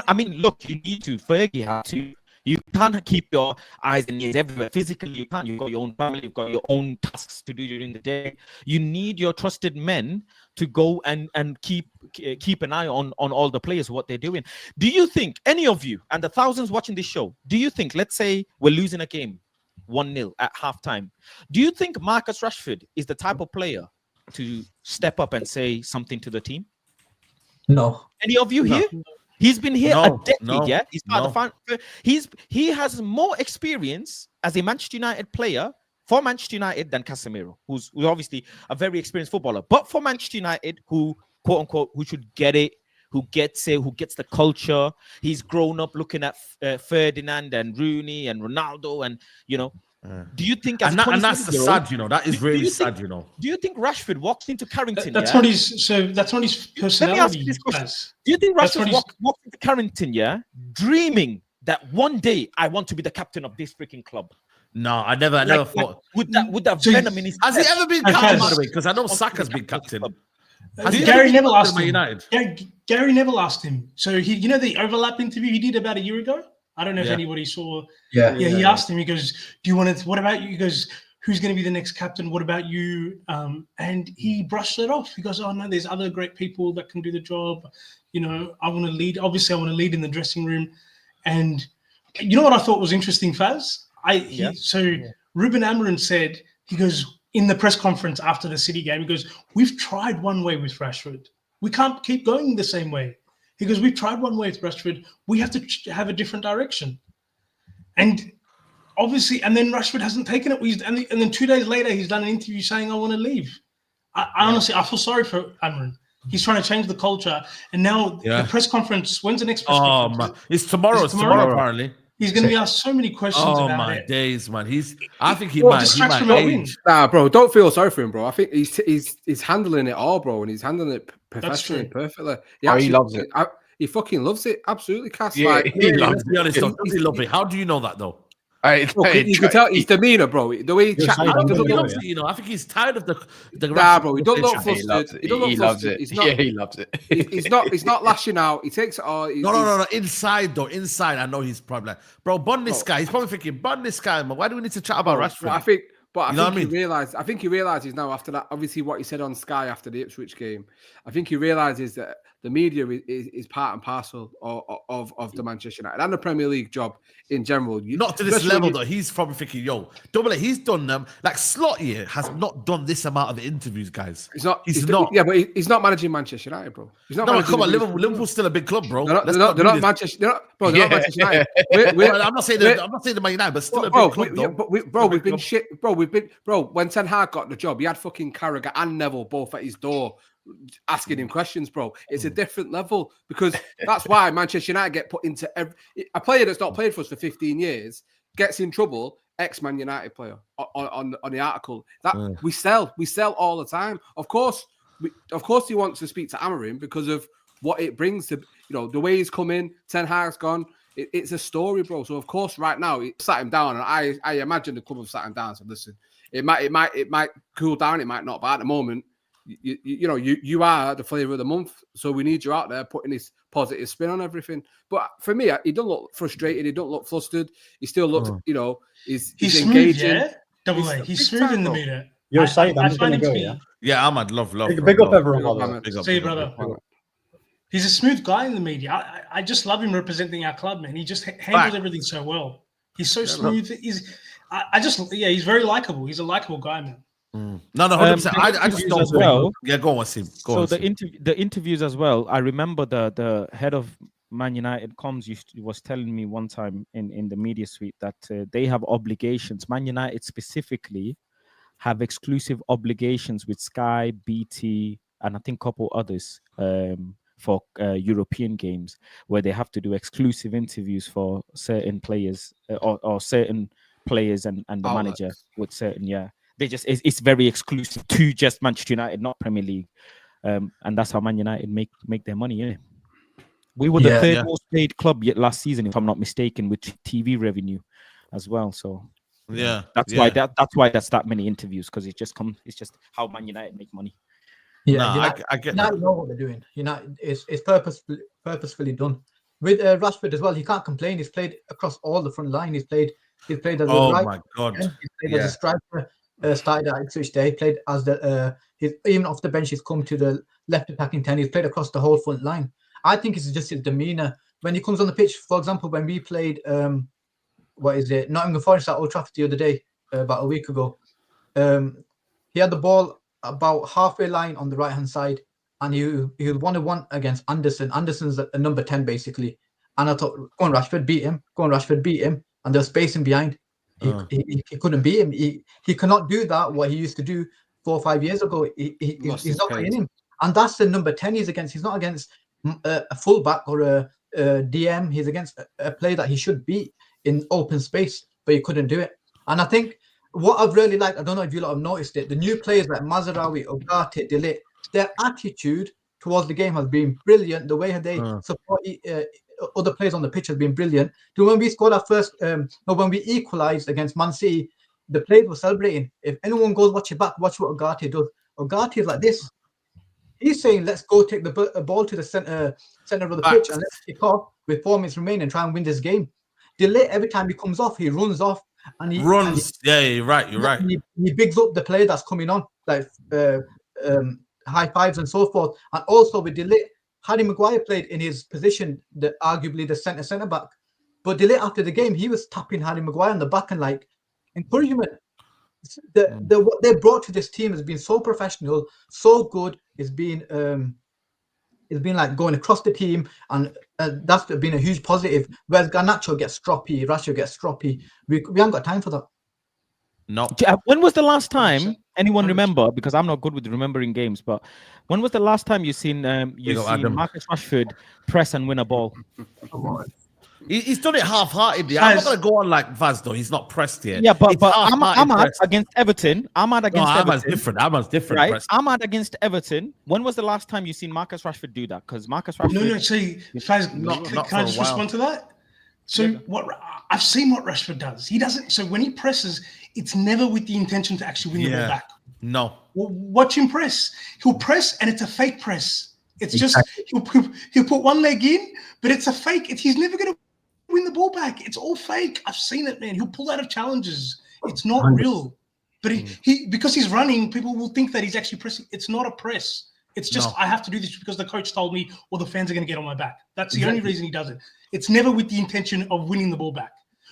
I mean, look, you need to. Fergie had to. You can't keep your eyes and ears everywhere. Physically, you can't. You've got your own family. You've got your own tasks to do during the day. You need your trusted men to go and keep an eye on all the players, what they're doing. Do you think, any of you, and the thousands watching this show, do you think, let's say we're losing a game 1-0 at halftime, do you think Marcus Rashford is the type of player to step up and say something to the team? No. Any of you here? He's been here a decade, He's part of the fan. He has more experience as a Manchester United player for Manchester United than Casemiro, who's obviously a very experienced footballer. But for Manchester United, who quote unquote, who should get it, who gets it, who gets the culture. He's grown up looking at Ferdinand and Rooney and Ronaldo, and do you think? And that's the sad, that is really sad, Do you think Rashford walks into Carrington? That's not his. So that's not his personality. Let me ask you this question: do you think Rashford walks into Carrington, dreaming that one day I want to be the captain of this freaking club? No, I never thought. Would that venom in his? Has he ever been captain? By the way, because I know Saka's been captain. Gary Neville asked him. Gary Neville asked him. So he, the overlap interview he did about a year ago. I don't know if anybody saw. Yeah. He asked him. He goes, "Do you want to? What about you?" He goes, "Who's going to be the next captain? What about you?" And he brushed it off. He goes, "Oh no, there's other great people that can do the job. I want to lead. Obviously, I want to lead in the dressing room." And you know what I thought was interesting, Faz? Ruben Amorim said, he goes, in the press conference after the City game, he goes, "We've tried one way with Rashford. We can't keep going the same way." He goes, "We've tried one way with Rashford. We have to have a different direction." And obviously, and then Rashford hasn't taken it. And then 2 days later, he's done an interview saying, "I want to leave." I honestly, I feel sorry for Amorim. He's trying to change the culture. And now the press conference, when's the next press conference? Man. It's tomorrow. It's tomorrow, apparently. He's going to be asked so many questions about it. Oh, my days, man. I think he might age. Nah, bro, don't feel sorry for him, bro. I think he's handling it all, bro, and he's handling it professionally, perfectly. He loves it. He fucking loves it. Absolutely, Cass. Yeah, he loves it. Be honest, does he love it? How do you know that, though? You can tell his demeanor, bro. The way he chats, I think he's tired of the bro. He don't look flustered. He loves it. He loves it. He's not lashing out. He takes it all. No. Inside, I know he's probably like, bro, bun this guy. He's probably thinking, bun this guy, man. Why do we need to chat about Rashford? I think he realizes now after that, obviously what he said on Sky after the Ipswich game. I think he realizes that the media is part and parcel of the Manchester United and the Premier League job in general. Not to this level, though. He's probably thinking, double it. He's done them. Like, Slot here has not done this amount of interviews, guys. He's not. Yeah, but he's not managing Manchester United, bro. He's not. No, come on. Liverpool's still a big club, bro. They're not Manchester. They're not Manchester United. I'm not saying the Man United, but still a big club, we've been shit, bro. When Ten Hag got the job, he had fucking Carragher and Neville both at his door asking him questions, bro. It's a different level because that's why Manchester United get put into a player that's not played for us for 15 years gets in trouble. Ex-Man United player on the article that we sell all the time. Of course, he wants to speak to Amorim because of what it brings to the way he's come in. Ten Hag's gone. It's a story, bro. So of course, right now it sat him down, and I imagine the club have sat him down. So listen, it might cool down, it might not, but at the moment, you are the flavour of the month, so we need you out there putting this positive spin on everything. But for me, he don't look frustrated. He don't look flustered. He still looks, he's engaging. Smooth, He's smooth in the meter. You're Saeed, I'm just going to go, Yeah, Ahmad, love. Big up everyone. See you, brother. He's a smooth guy in the media. I just love him representing our club, man. He just handles everything so well. He's so smooth. He's very likable. He's a likable guy, man. No, 100%. I just don't. Well, go on, Sim. The interviews as well. I remember the head of Man United comms was telling me one time in the media suite that they have obligations. Man United specifically have exclusive obligations with Sky, BT, and I think a couple others for European games where they have to do exclusive interviews for certain players or certain players and the manager with certain They it's very exclusive to just Manchester United, not Premier League, and that's how Man United make their money. Yeah, we were the third most paid club yet last season, if I'm not mistaken, with TV revenue as well. So that's why that's that many interviews, because it's just how Man United make money. Yeah, I get that. Know what they're doing. It's purposefully done. With Rashford as well, he can't complain. He's played across all the front line. He's played as a right. My God. He's played as a striker. Started at Ipswich Day, played as he's even off the bench. He's come to the left attacking 10. He's played across the whole front line. I think it's just his demeanour when he comes on the pitch. For example, when we played Nottingham Forest at Old Trafford the other day, about a week ago, he had the ball about halfway line on the right hand side, and he was 1-on-1 against Anderson. Anderson's a number 10 basically, and I thought, go on Rashford, beat him. And there's space in behind. he couldn't beat him. He cannot do that, what he used to do 4 or 5 years ago. He's not playing him. And that's the number 10 he's against. He's not against a fullback or a DM. He's against a player that he should beat in open space, but he couldn't do it. And I think what I've really liked, I don't know if you lot have noticed it, the new players like Mazraoui, Ugarte, De Ligt, their attitude towards the game has been brilliant. The way they support other players on the pitch has been brilliant. When we scored our first, when we equalised against Man City, the players were celebrating. If anyone goes watch it back, watch what Ugarte does. Ugarte is like this. He's saying, let's go take the ball to the center of the pitch and let's kick off with 4 minutes remaining and try and win this game. De Ligt, every time he comes off, he runs off. And he runs. Yeah, you're right. You're right. He bigs up the player that's coming on, like high fives and so forth. And also with De Ligt, Harry Maguire played in his position, arguably the centre back. But De Ligt, after the game, he was tapping Harry Maguire on the back and like encouragement. What they brought to this team has been so professional, so good. It's been like going across the team, and that's been a huge positive. Whereas Garnacho gets stroppy, Rashford gets stroppy. We haven't got time for that. No. When was the last time anyone remember? Because I'm not good with remembering games, but when was the last time you seen Marcus Rashford press and win a ball? He's done it half-heartedly. I'm not going to go on like Vaz, though. He's not pressed yet. Yeah, but Ahmad against Everton. Ahmad's different. Ahmad's different. Right? Ahmad against Everton. When was the last time you seen Marcus Rashford do that? Because Marcus Rashford... No, see, Faz, can I just respond to that? So I've seen what Rashford does. He doesn't... So when he presses, it's never with the intention to actually win the ball back. No. Well, watch him press. He'll press, and it's a fake press. It's just... He'll put one leg in, but it's a fake. He's never going to win the ball back. It's all fake. I've seen it, man. He'll pull out of challenges. It's not real. But he because he's running, people will think that he's actually pressing. It's not a press. It's just I have to do this because the coach told me, or the fans are going to get on my back. That's the only reason he does it. It's never with the intention of winning the ball back.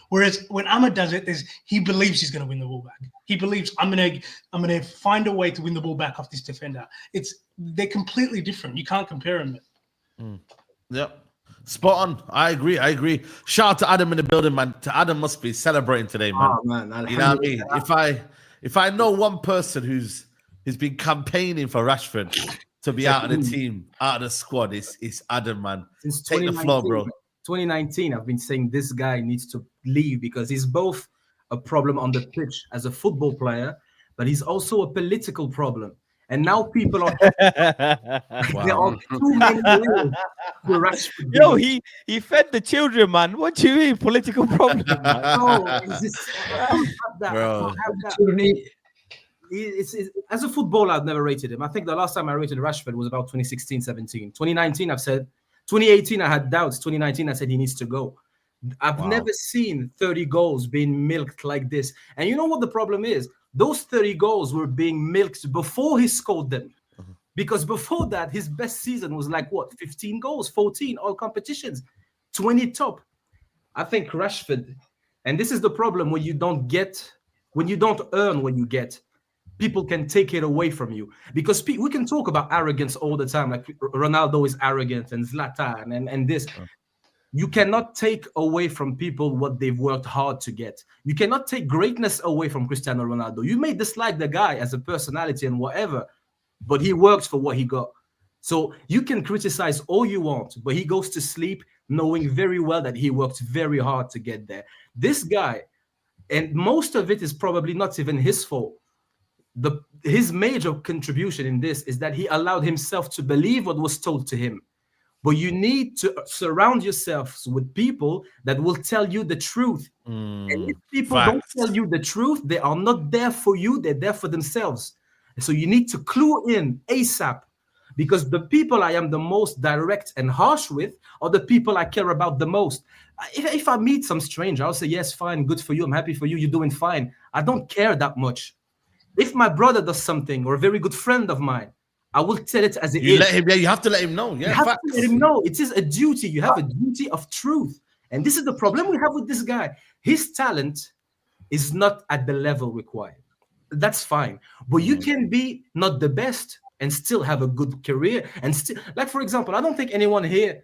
Whereas when Ahmad does it, he believes he's going to win the ball back. He believes I'm gonna find a way to win the ball back off this defender. They're completely different. You can't compare them. Yep. Spot on. I agree. Shout out to Adam in the building, man. Adam must be celebrating today, man. Oh, man. You know what I mean? If I know one person who's been campaigning for Rashford to be out of the team, out of the squad, it's Adam, man. Since Take the floor, bro. 2019, I've been saying this guy needs to leave because he's both a problem on the pitch as a football player, but he's also a political problem. And now people are there are too many layers to Rashford. Yo, he fed the children, man. What do you mean political problem, man? No, as a footballer, I've never rated him. I think the last time I rated Rashford was about 2016-17. 2019, I've said 2018, I had doubts. 2019, I said he needs to go. I've never seen 30 goals being milked like this. And you know what the problem is? Those 30 goals were being milked before he scored them. Because before that, his best season was like, 15 goals, 14, all competitions, 20 top. I think Rashford, and this is the problem when you don't earn what you get, people can take it away from you. Because we can talk about arrogance all the time, like Ronaldo is arrogant and Zlatan and this. You cannot take away from people what they've worked hard to get. You cannot take greatness away from Cristiano Ronaldo. You may dislike the guy as a personality and whatever, but he works for what he got. So you can criticize all you want, but he goes to sleep knowing very well that he worked very hard to get there. This guy, and most of it is probably not even his fault. His major contribution in this is that he allowed himself to believe what was told to him. But you need to surround yourselves with people that will tell you the truth. And if people don't tell you the truth, they are not there for you. They're there for themselves. So you need to clue in ASAP, because the people I am the most direct and harsh with are the people I care about the most. If I meet some stranger, I'll say, yes, fine, good for you. I'm happy for you. You're doing fine. I don't care that much. If my brother does something, or a very good friend of mine, I will tell it as it is. You have to let him know. Yeah, you have to let him know. It is a duty. You have a duty of truth. And this is the problem we have with this guy. His talent is not at the level required. That's fine. But you can be not the best and still have a good career. And still, like, for example, I don't think anyone here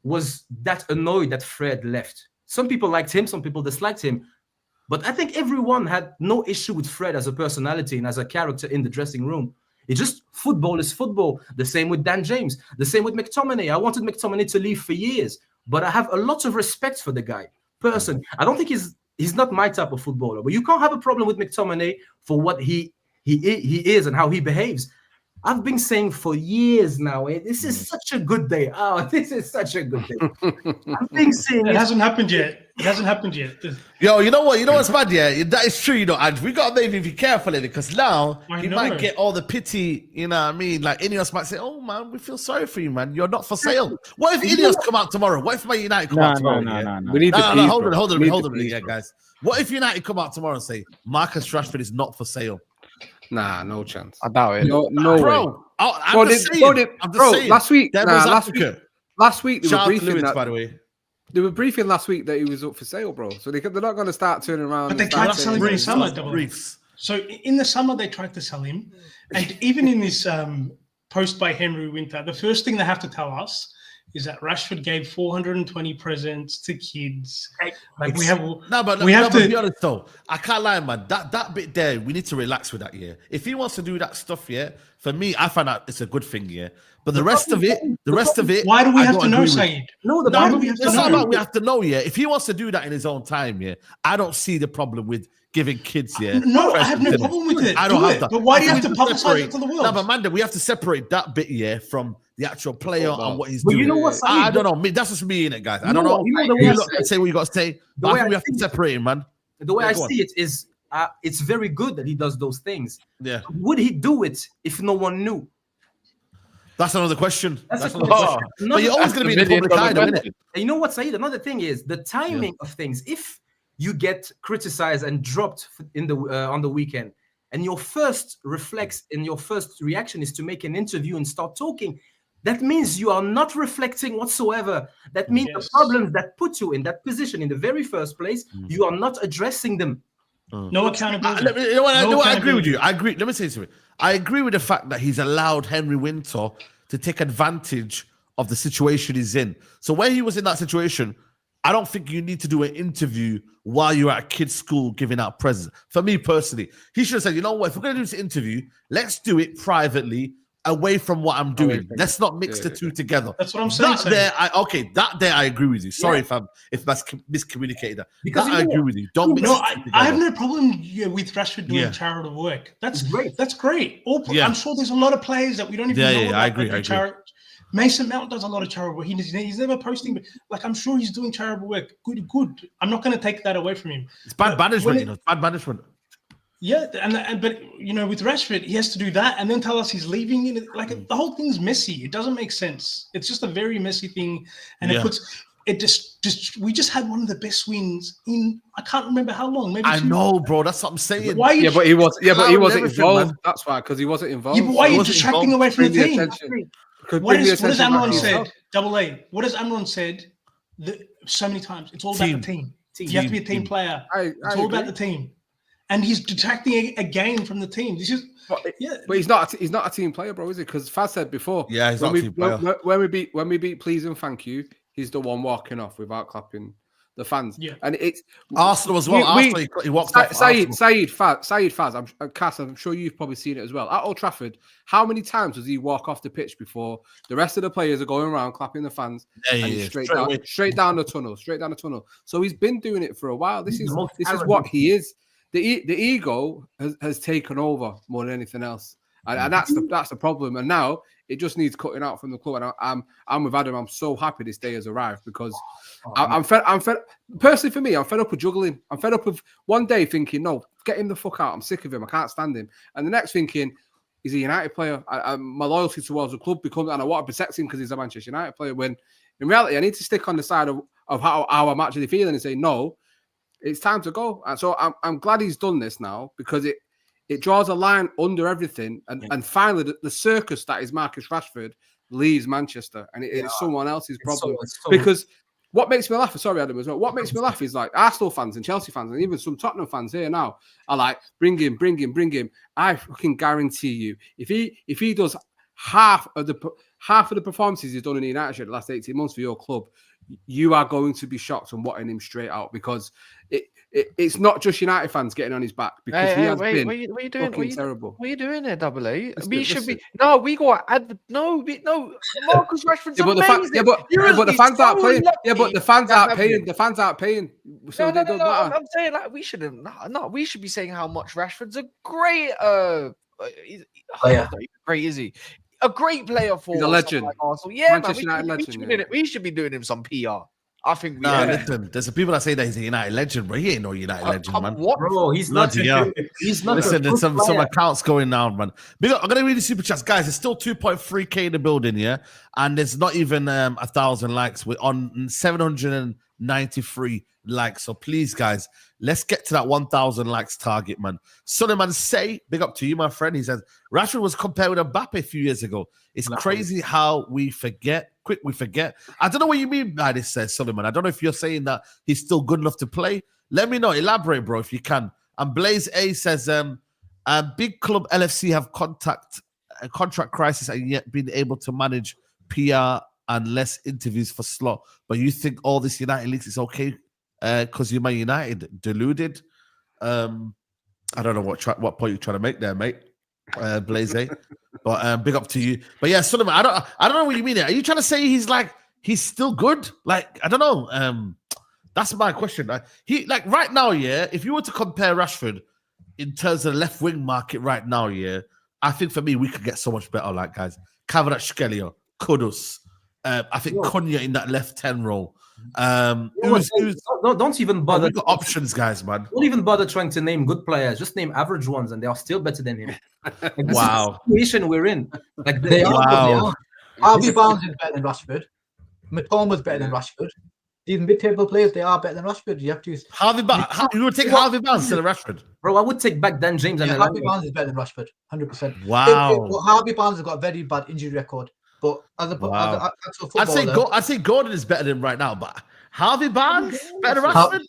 was that annoyed that Fred left. Some people liked him. Some people disliked him. But I think everyone had no issue with Fred as a personality and as a character in the dressing room. It's just football is football. The same with Dan James. The same with McTominay. I wanted McTominay to leave for years, but I have a lot of respect for the guy. I don't think he's not my type of footballer. But you can't have a problem with McTominay for what he is and how he behaves. I've been saying for years now, this is such a good day. Oh, this is such a good day. I've been saying it hasn't happened yet. It hasn't happened yet. Yo, you know what? You know what's bad? Yeah, that is true. You know, and we gotta maybe be careful in it because now he might get all the pity. You know what I mean? Like Ineos might say, "Oh man, we feel sorry for you, man. You're not for sale." What if Ineos come out tomorrow? What if Man United come out tomorrow? We need to hold on, yeah, guys. What if United come out tomorrow and say Marcus Rashford is not for sale? Nah, no chance. I doubt it. No bro, way. I'm just saying. Last week, last week they were briefing by the way. They were briefing last week that he was up for sale, bro. So they're not going to start turning around. But they tried to sell him in the summer. So in the summer they tried to sell him, and even in this post by Henry Winter, the first thing they have to tell us is that Rashford gave 420 presents to kids. Like we have to be honest though. I can't lie, man. That bit there, we need to relax with that. Yeah, if he wants to do that stuff, yeah, for me, I find out it's a good thing. Yeah, but the rest of it. Why do we have to know, Saeed? It's not about we have to know. Yeah, if he wants to do that in his own time, yeah, I don't see the problem with giving kids. Yeah, no, I have no problem with it. I don't have that. But why do you have to publicize it to the world? No, but Amanda, we have to separate that bit, yeah, from the actual player and what he's doing. You know what? I don't know. That's just me in it, guys. I don't know. You lot can say what you got to say. But I think we have to separate him, man. The way I see it is, it's very good that he does those things. Yeah. Would he do it if no one knew? That's another question. That's another question. But you're always going to be in the public eye, isn't it? You know what, Saeed? Another thing is the timing of things. If you get criticized and dropped in the on the weekend, and your first reaction is to make an interview and start talking, that means you are not reflecting whatsoever. That means the problems that put you in that position in the very first place, you are not addressing them. No accountability. I agree with you. I agree. Let me say something. I agree with the fact that he's allowed Henry Winter to take advantage of the situation he's in. So when he was in that situation, I don't think you need to do an interview while you're at a kid's school giving out presents. For me personally, he should have said, you know what, if we're going to do this interview, let's do it privately, away from what I'm doing. Let's not mix the two together. That's what I'm saying. That there I agree with you. Sorry if that's miscommunicated that. Because I agree with you. Don't mix it together. I have no problem with Rashford doing charitable work. That's great. That's great. I'm sure there's a lot of players that we don't even know about. I agree. Mason Mount does a lot of charitable work. He's never posting, but like I'm sure he's doing charitable work. Good. I'm not going to take that away from him. It's bad management, It's bad management. Yeah, but with Rashford, he has to do that and then tell us he's leaving. Like the whole thing's messy. It doesn't make sense. It's just a very messy thing, and we just had one of the best wins in I can't remember how long. Maybe I know, bro. That's what I'm saying. But he wasn't involved. That's why, because he wasn't involved. Yeah, but why are you distracting away from the team? What has Amron said? Double A. What has Amron said? So many times. It's all about the team. You have to be a team player. It's all about the team. And he's detracting again from the team. But he's not a team player, bro, is he? Because Faz said before, he's not a team player. When we beat Please and Thank You, he's the one walking off without clapping the fans. Yeah, and it's Arsenal as well. Arsenal, he walked off. Saeed Faz. Cass, I'm sure you've probably seen it as well. At Old Trafford, how many times does he walk off the pitch before the rest of the players are going around clapping the fans? Straight down the tunnel. So he's been doing it for a while. This is what he is. The ego has taken over more than anything else, and that's the problem. And now it just needs cutting out from the club. And I'm with Adam. I'm so happy this day has arrived because I'm fed. Personally, for me, I'm fed up with juggling. I'm fed up of one day thinking, no, get him the fuck out. I'm sick of him. I can't stand him. And the next thinking, he's a United player. My loyalty towards the club becomes, and I want to protect him because he's a Manchester United player. When in reality, I need to stick on the side of how I'm actually feeling and say no. It's time to go. And so I'm glad he's done this now because it draws a line under everything. And finally, the circus that is Marcus Rashford leaves Manchester. And it's someone else's problem. Because what makes me laugh, sorry, Adam, as well, what makes me laugh is like Arsenal fans and Chelsea fans and even some Tottenham fans here now are like, bring him. I fucking guarantee you, if he does half of the performances he's done in the United shirt the last 18 months for your club, you are going to be shocked and wanting him straight out, because it's not just United fans getting on his back, because he has been what are you doing? fucking terrible. What are you doing there, Double A? We should Listen. be Marcus Rashford's Yeah, but amazing. the fans aren't playing. Yeah, but the fans aren't paying. The fans aren't paying. So it doesn't matter. I'm saying like we shouldn't. No, we should be saying how much Rashford's a great. Player. Not even great, is he? A great player for. He's a legend. Like Arsenal. Yeah, Manchester United legend. We should be doing him some PR. I think we. Listen, there's some people that say that he's a United legend, but he ain't no United legend, man. What? Bro, he's not. He's not. Listen, there's some accounts going down, man. I'm gonna read the super chats, guys. There's still 2.3K in the building, yeah, and there's not even 1,000 likes. We're on 793 likes. So please, guys, let's get to that 1,000 likes target, man. Suleiman say, big up to you, my friend. He says Rashford was compared with Mbappe a few years ago. It's crazy how we forget. We forget. I don't know what you mean by this, Suleiman. I don't know if you're saying that he's still good enough to play. Let me know. Elaborate, bro, if you can. And Blaze A says, big club LFC have contract crisis and yet been able to manage PR and less interviews for slot. But you think all this United leaks is okay because you're Man United? Deluded? I don't know what point you're trying to make there, mate. Blaze A. But big up to you. But yeah, Suleiman, I don't know what you mean here. Are you trying to say he's still good? Like, I don't know. That's my question. Right now, yeah, if you were to compare Rashford in terms of the left wing market right now, yeah, I think for me we could get so much better, like guys. Kvaratskhelia, Kudus, I think Cunha in that left 10 role. Don't even bother. We've got options, guys, man. Don't even bother trying to name good players. Just name average ones, and they are still better than him. Wow. This is the situation we're in. Like They are. Wow. Harvey Barnes is better than Rashford. Matoma's better than Rashford. These mid-table players, they are better than Rashford. You have to use you would take Harvey Barnes instead of Rashford? Bro, I would take back Dan James and Harvey Barnes is better than Rashford, 100%. Wow. Harvey Barnes has got a very bad injury record, but as a footballer, I'd say Gordon is better than him right now, but Harvey Barnes better than Rashford?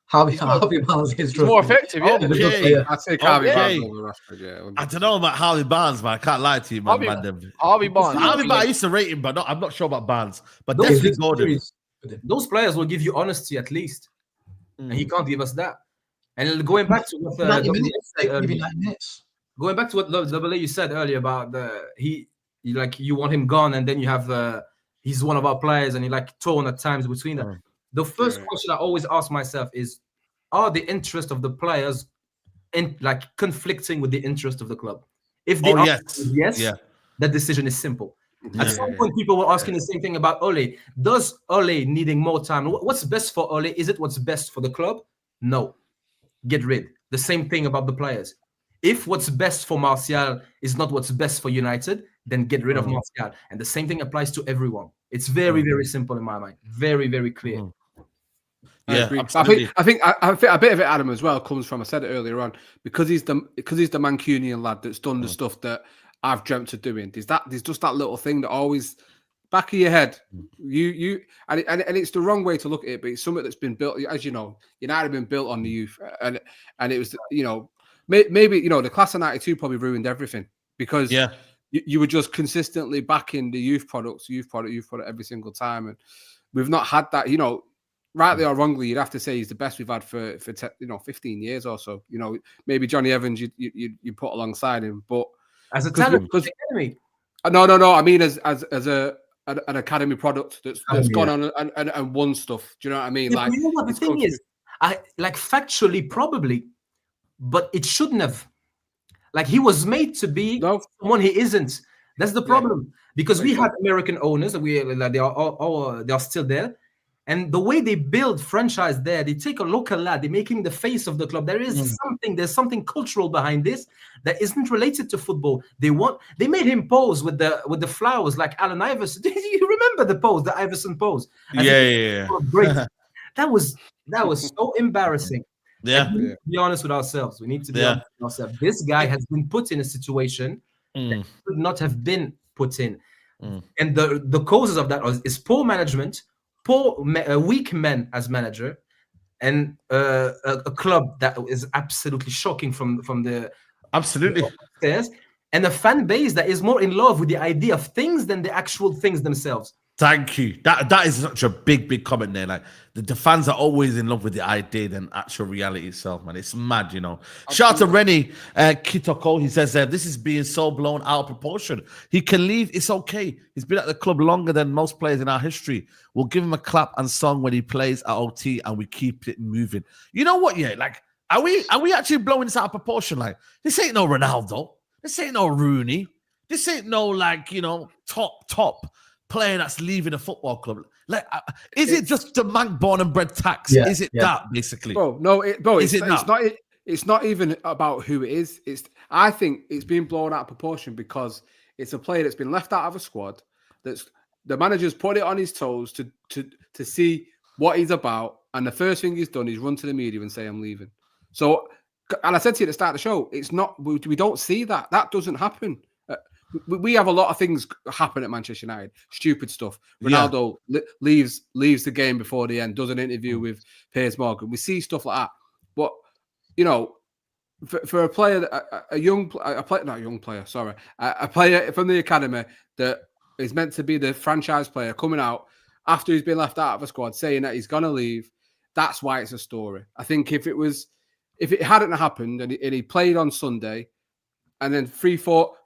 Harvey Barnes is more effective, yeah. Okay. I'd say Harvey Barnes over Rashford, yeah. I don't know about Harvey Barnes, man. I can't lie to you, man. Harvey Barnes. I used to rate him, but I'm not sure about Barnes. But definitely Gordon. Those players will give you honesty at least. And he can't give us that. And going back to what going back to what Double A you said earlier about you want him gone, and then you have he's one of our players, and he torn at times between them. The first question I always ask myself is, are the interests of the players conflicting with the interest of the club? If the answer is yes, that decision is simple. At some point, people were asking the same thing about Ole. Does Ole needing more time? What's best for Ole? Is it what's best for the club? No. Get rid. The same thing about the players. If what's best for Martial is not what's best for United, then get rid of Martial. And the same thing applies to everyone. It's very, very simple in my mind. Very, very clear. Yeah, I think a bit of it, Adam, as well, comes from, I said it earlier on, because he's the Mancunian lad that's done the stuff that I've dreamt of doing. There's just that little thing that always back of your head. And it's the wrong way to look at it, but it's something that's been built, as you know, United have been built on the youth, and it was, maybe the class of '92 probably ruined everything, because you were just consistently backing the youth product every single time, and we've not had that. Rightly or wrongly, you'd have to say he's the best we've had for 15 years or so. Maybe Johnny Evans you put alongside him, but as a talent academy. No. I mean, as an academy product that's gone on and won stuff. Do you know what I mean? Yeah, you know what the thing is? Factually probably, but it shouldn't have. He was made to be someone he isn't. That's the problem, because we had American owners, and they are still there. And the way they build franchise there, they take a local lad, they make him the face of the club. There's something cultural behind this that isn't related to football. They made him pose with the flowers like Allen Iverson. Do you remember the pose, the Iverson pose? Yeah. Great. That was so embarrassing. Yeah. We need to be honest with ourselves. We need to be honest with ourselves. This guy has been put in a situation that should not have been put in. And the causes of that is poor management, weak men as manager, and a club that is absolutely shocking from the upstairs, and a fan base that is more in love with the idea of things than the actual things themselves. Thank you. That is such a big comment there. Like the fans are always in love with the idea than actual reality itself, man. It's mad, you know. Shout out to Rennie Kitoko. He says this is being so blown out of proportion. He can leave. It's okay. He's been at the club longer than most players in our history. We'll give him a clap and song when he plays at OT, and we keep it moving. You know what? Yeah, like are we actually blowing this out of proportion? Like this ain't no Ronaldo. This ain't no Rooney. This ain't no like top player that's leaving a football club. Like, is it just the man born and bred tax? Yeah, is it that basically? Bro, no, it's not even about who it is. I think it's being blown out of proportion because it's a player that's been left out of a squad. That's the manager's put it on his toes to see what he's about, and the first thing he's done is run to the media and say, "I'm leaving." So, and I said to you at the start of the show, it's not. We don't see that. That doesn't happen. We have a lot of things happen at Manchester United. Stupid stuff. Ronaldo leaves the game before the end, does an interview with Piers Morgan. We see stuff like that. But, you know, for a player, a player from the academy that is meant to be the franchise player coming out after he's been left out of a squad saying that he's going to leave, that's why it's a story. I think if it hadn't happened and he played on Sunday and then three, four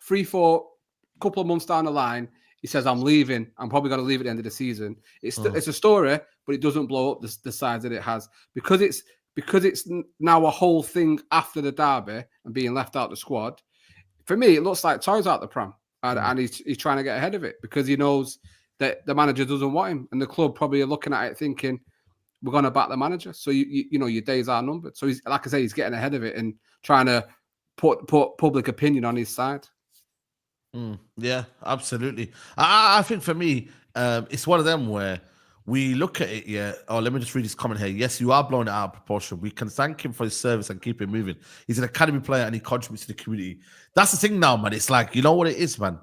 couple of months down the line, he says, "I'm leaving. I'm probably going to leave at the end of the season." It's a story, but it doesn't blow up the size that it has because it's now a whole thing after the derby and being left out the squad. For me, it looks like toys out the pram, and he's trying to get ahead of it because he knows that the manager doesn't want him, and the club probably are looking at it thinking, "We're going to back the manager." So you know your days are numbered. So he's, like I say, he's getting ahead of it and trying to put public opinion on his side. Yeah, absolutely. I think for me, it's one of them where we look at it, let me just read this comment here. Yes, you are blowing it out of proportion. We can thank him for his service and keep him moving. He's an academy player and he contributes to the community. That's the thing now, man. It's like, you know what it is, man?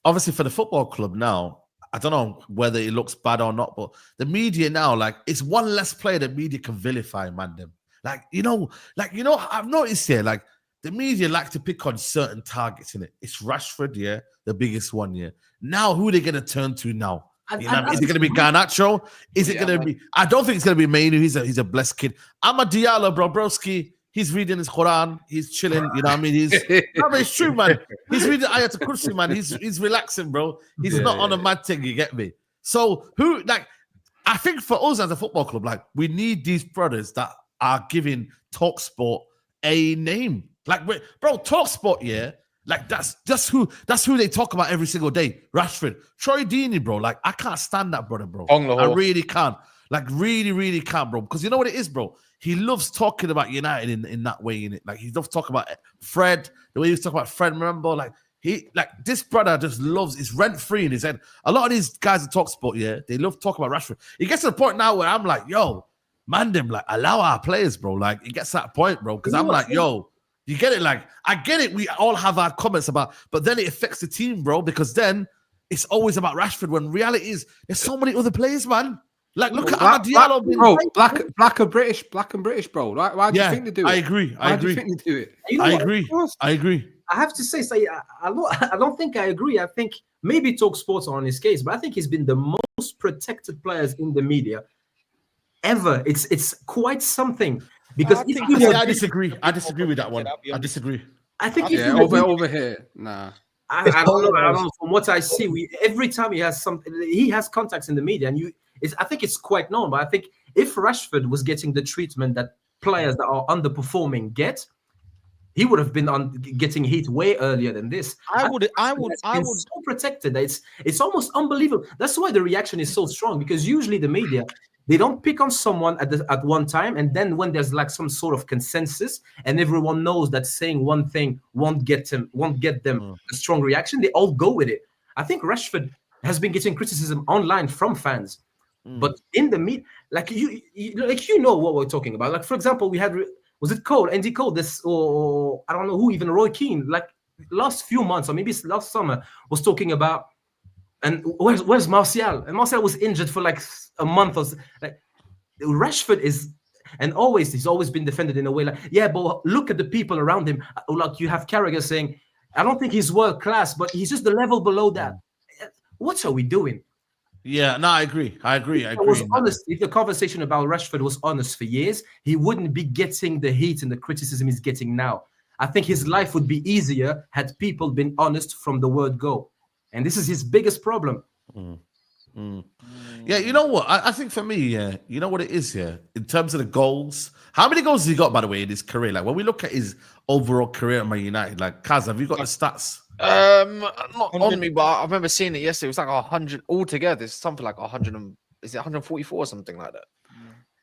Obviously, for the football club now, I don't know whether it looks bad or not, but the media now, like, it's one less player that media can vilify, man. Them. I've noticed here, like, the media like to pick on certain targets in it. It's Rashford, the biggest one, Now, who are they going to turn to now? Is it going to be Garnacho? Is it going to be? I don't think it's going to be Mainu. He's a blessed kid. Amad Diallo, broski. He's reading his Quran. He's chilling. You know what I mean? It's true, man. He's reading Ayatul Kursi, man. He's relaxing, bro. He's not on a mad thing. You get me? So I think for us as a football club, like we need these brothers that are giving TalkSport a name. Like, bro, TalkSport, like that's who they talk about every single day. Rashford, Troy Deeney, bro. Like, I can't stand that brother, bro. I really can't. Like, really, really can't, bro. Because you know what it is, bro? He loves talking about United in that way, in it. Like, he loves talking about Fred, the way he was talking about Fred, remember? Like, this brother just loves, it's rent-free in his head. A lot of these guys that TalkSport, they love talking about Rashford. It gets to the point now where I'm like, yo, man, them, like, allow our players, bro. Like, it gets to that point, bro. Because I'm like, yo, you get it? Like, I get it. We all have our comments about, but then it affects the team, bro, because then it's always about Rashford when reality is there's so many other players, man. Like, look at Amad Diallo. Bro, black and British, bro. Why do you think they do it? I agree. Why do you think they do it? I agree. I have to say, I don't think I agree. I think maybe TalkSport on his case, but I think he's been the most protected players in the media ever. It's quite something. Because I disagree. I disagree with that one. I disagree. I think over here, nah. I don't know. From what I see, every time he has contacts in the media, and I think it's quite known. But I think if Rashford was getting the treatment that players that are underperforming get, he would have been getting heat way earlier than this. I would so protected. It's almost unbelievable. That's why the reaction is so strong, because usually the media, they don't pick on someone at one time, and then when there's like some sort of consensus and everyone knows that saying one thing won't get them a strong reaction, they all go with it. I think Rashford has been getting criticism online from fans, but in the media, like you know what we're talking about. Like, for example, we had, was it Cole, Andy Cole, or I don't know who, even Roy Keane, like last few months or maybe last summer, was talking about, and where's Martial? And Martial was injured for like a month or so. Like, Rashford is, and he's always been defended in a way like, but look at the people around him. Like, you have Carragher saying I don't think he's world class, but he's just the level below that. What are we doing? Yeah, no, I agree. If the conversation about Rashford was honest for years, he wouldn't be getting the heat and the criticism he's getting now. I think his life would be easier had people been honest from the word go. And this is his biggest problem. Yeah, you know what? I think for me, yeah, you know what it is, yeah. In terms of the goals, how many goals has he got, by the way, in his career? Like when we look at his overall career at Man United, like Kaz, have you got the stats? Not on me, but I remember seeing it yesterday. It was like 100 altogether. It's something like 100. Is it 144 or something like that?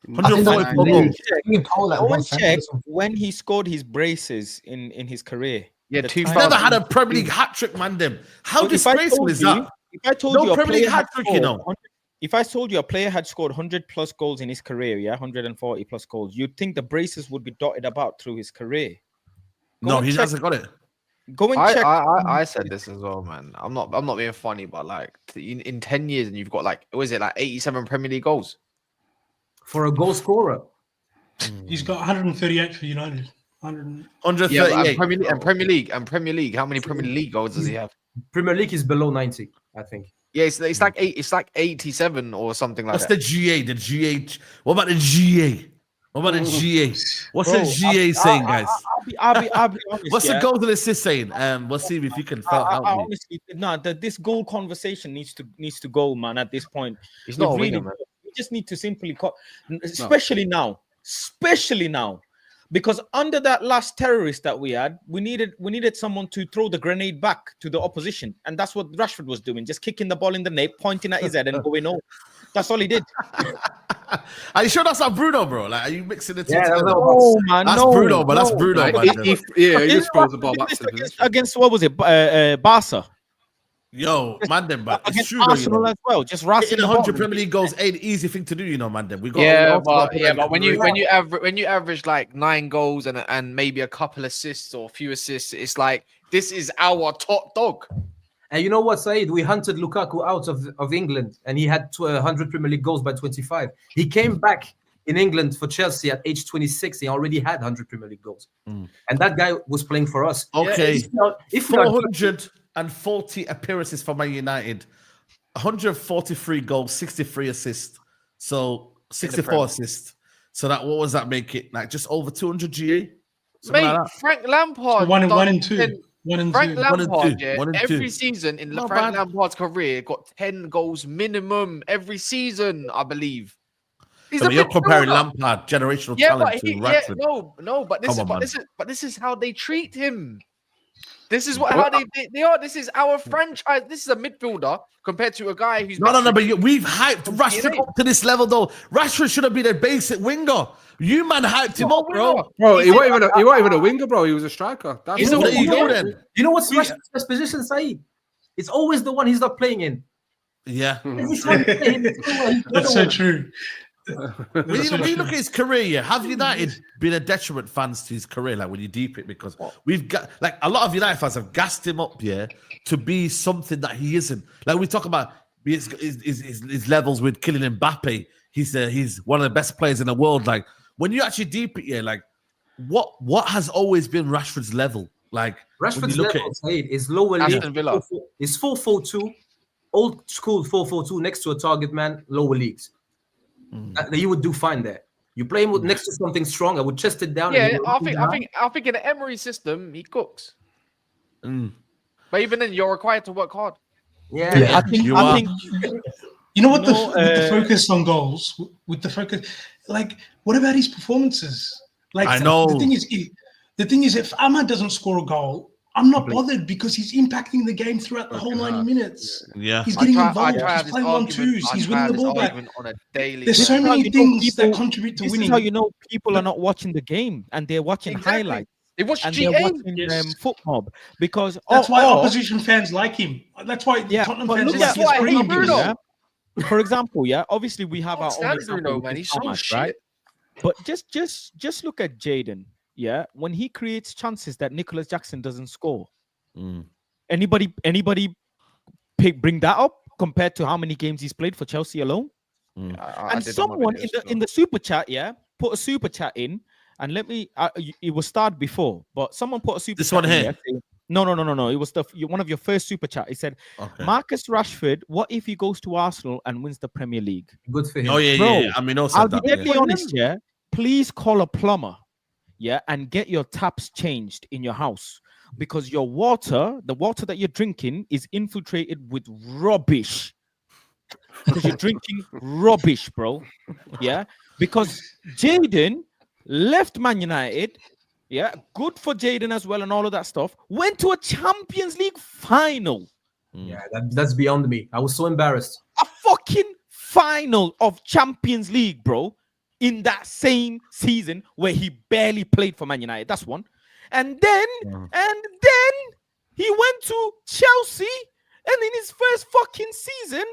144 goals. I want to check when he scored his braces in his career. Yeah, he's never had a Premier League hat trick, man. Them. How disgraceful is that? If I told you a Premier League player hat trick, you know. If I told you a player had scored 100 plus goals in his career, 140 plus goals, you'd think the braces would be dotted about through his career. No, he hasn't got it. Go and check. I said this as well, man. I'm not being funny, but like in 10 years, and you've got like, what is it, like 87 Premier League goals for a goal scorer. He's got 138 for United. 138. Yeah, and Premier League. How many Premier League goals does he have? Premier League is below 90, I think. Yeah, it's like 87 or something like that. What's the GA? The GH. What about the GA? What about the GA? What's the GA saying, guys? I'll be honest. What's the goals and assists saying? We'll see if you can help me. Honestly, this goal conversation needs to go, man. At this point, it's not a winner, man. We just need to simply, especially now, because under that last terrorist that we had, we needed someone to throw the grenade back to the opposition, and that's what Rashford was doing, just kicking the ball in the net, pointing at his head, and going home. That's all he did. Are you sure that's not Bruno, bro? Like, are you mixing the two? Yeah, no, man. That's Bruno, but that's Bruno. He just throws the ball back against what was it? Barca. Yo, man, them, but it's against true, Arsenal as well. Just hitting 100 Premier League goals ain't an easy thing to do, you know, man. Them. We got but when you average like 9 goals and maybe a couple assists or a few assists, it's like this is our top dog. And you know what, Saeed? We hunted Lukaku out of England, and he had 100 Premier League goals by 25. He came back in England for Chelsea at age 26. He already had 100 Premier League goals, and that guy was playing for us. Okay, if 440 appearances for Man United, 143 goals, 63 assists, so 64 assists. So that what was that make it? Like just over 200 GA? Mate, like Frank Lampard, one and two. Frank Lampard, every season in Frank Lampard's career got 10 goals minimum every season, I believe. You're comparing Lampard, generational talent, to Rashford. But this is how they treat him. This is how they are. This is our franchise. This is a midfielder compared to a guy who's no. But we've hyped Rashford up to this level, though. Rashford should have been a basic winger. You man hyped him up, bro. Bro, he wasn't even a winger, bro. He was a striker. You know what's Rashford's best position, Saeed? It's always the one he's not playing in. Yeah, that's so true. When you look at his career, have United been a detriment fans to his career? Like when you deep it, because we've got like a lot of United fans have gassed him up, to be something that he isn't. Like we talk about his levels with Kylian Mbappe. He's one of the best players in the world. Like when you actually deep it, like what has always been Rashford's level? Like Rashford's level is lower league. It's 4-4-2, old school 4-4-2 next to a target man, lower leagues. You would do fine there. You play him next to something strong. I would chest it down. Yeah, I think in the Emery system he cooks. But even then, you're required to work hard. Yeah. I think you know what with the focus on goals, with the focus, like what about his performances? Like I know the thing is, if Ahmad doesn't score a goal, I'm not bothered because he's impacting the game throughout the whole 90 minutes. Yeah, he's getting involved. He's playing 1-2s. He's winning the ball back. On a daily There's so many things that contribute to winning. This is how you know people are not watching the game and they're watching highlights. They watch GA. They're watching FootMob because that's why opposition fans like him. That's why Tottenham fans like him. For example, obviously we have our own Bruno, man. He's so shit. Right? But just look at Jadon. Yeah, when he creates chances that Nicholas Jackson doesn't score, anybody bring that up compared to how many games he's played for Chelsea alone? And someone in the super chat, put a super chat in, and let me. It was started before, but someone put a super. This one here. No. It was one of your first super chat. He said, Marcus Rashford, what if he goes to Arsenal and wins the Premier League? Good for him. Oh, yeah, Bro, yeah. I mean, also I'll be deadly honest, yeah. Please call a plumber, yeah, and get your taps changed in your house because your water, the water that you're drinking, is infiltrated with rubbish. Because you're drinking rubbish, bro. Yeah, because Jaden left Man United. Yeah, good for Jaden as well and all of that stuff. Went to a Champions League final. Yeah, that's beyond me. I was so embarrassed. A fucking final of Champions League, bro, in that same season where he barely played for Man United. That's one. And then he went to Chelsea, and in his first fucking season,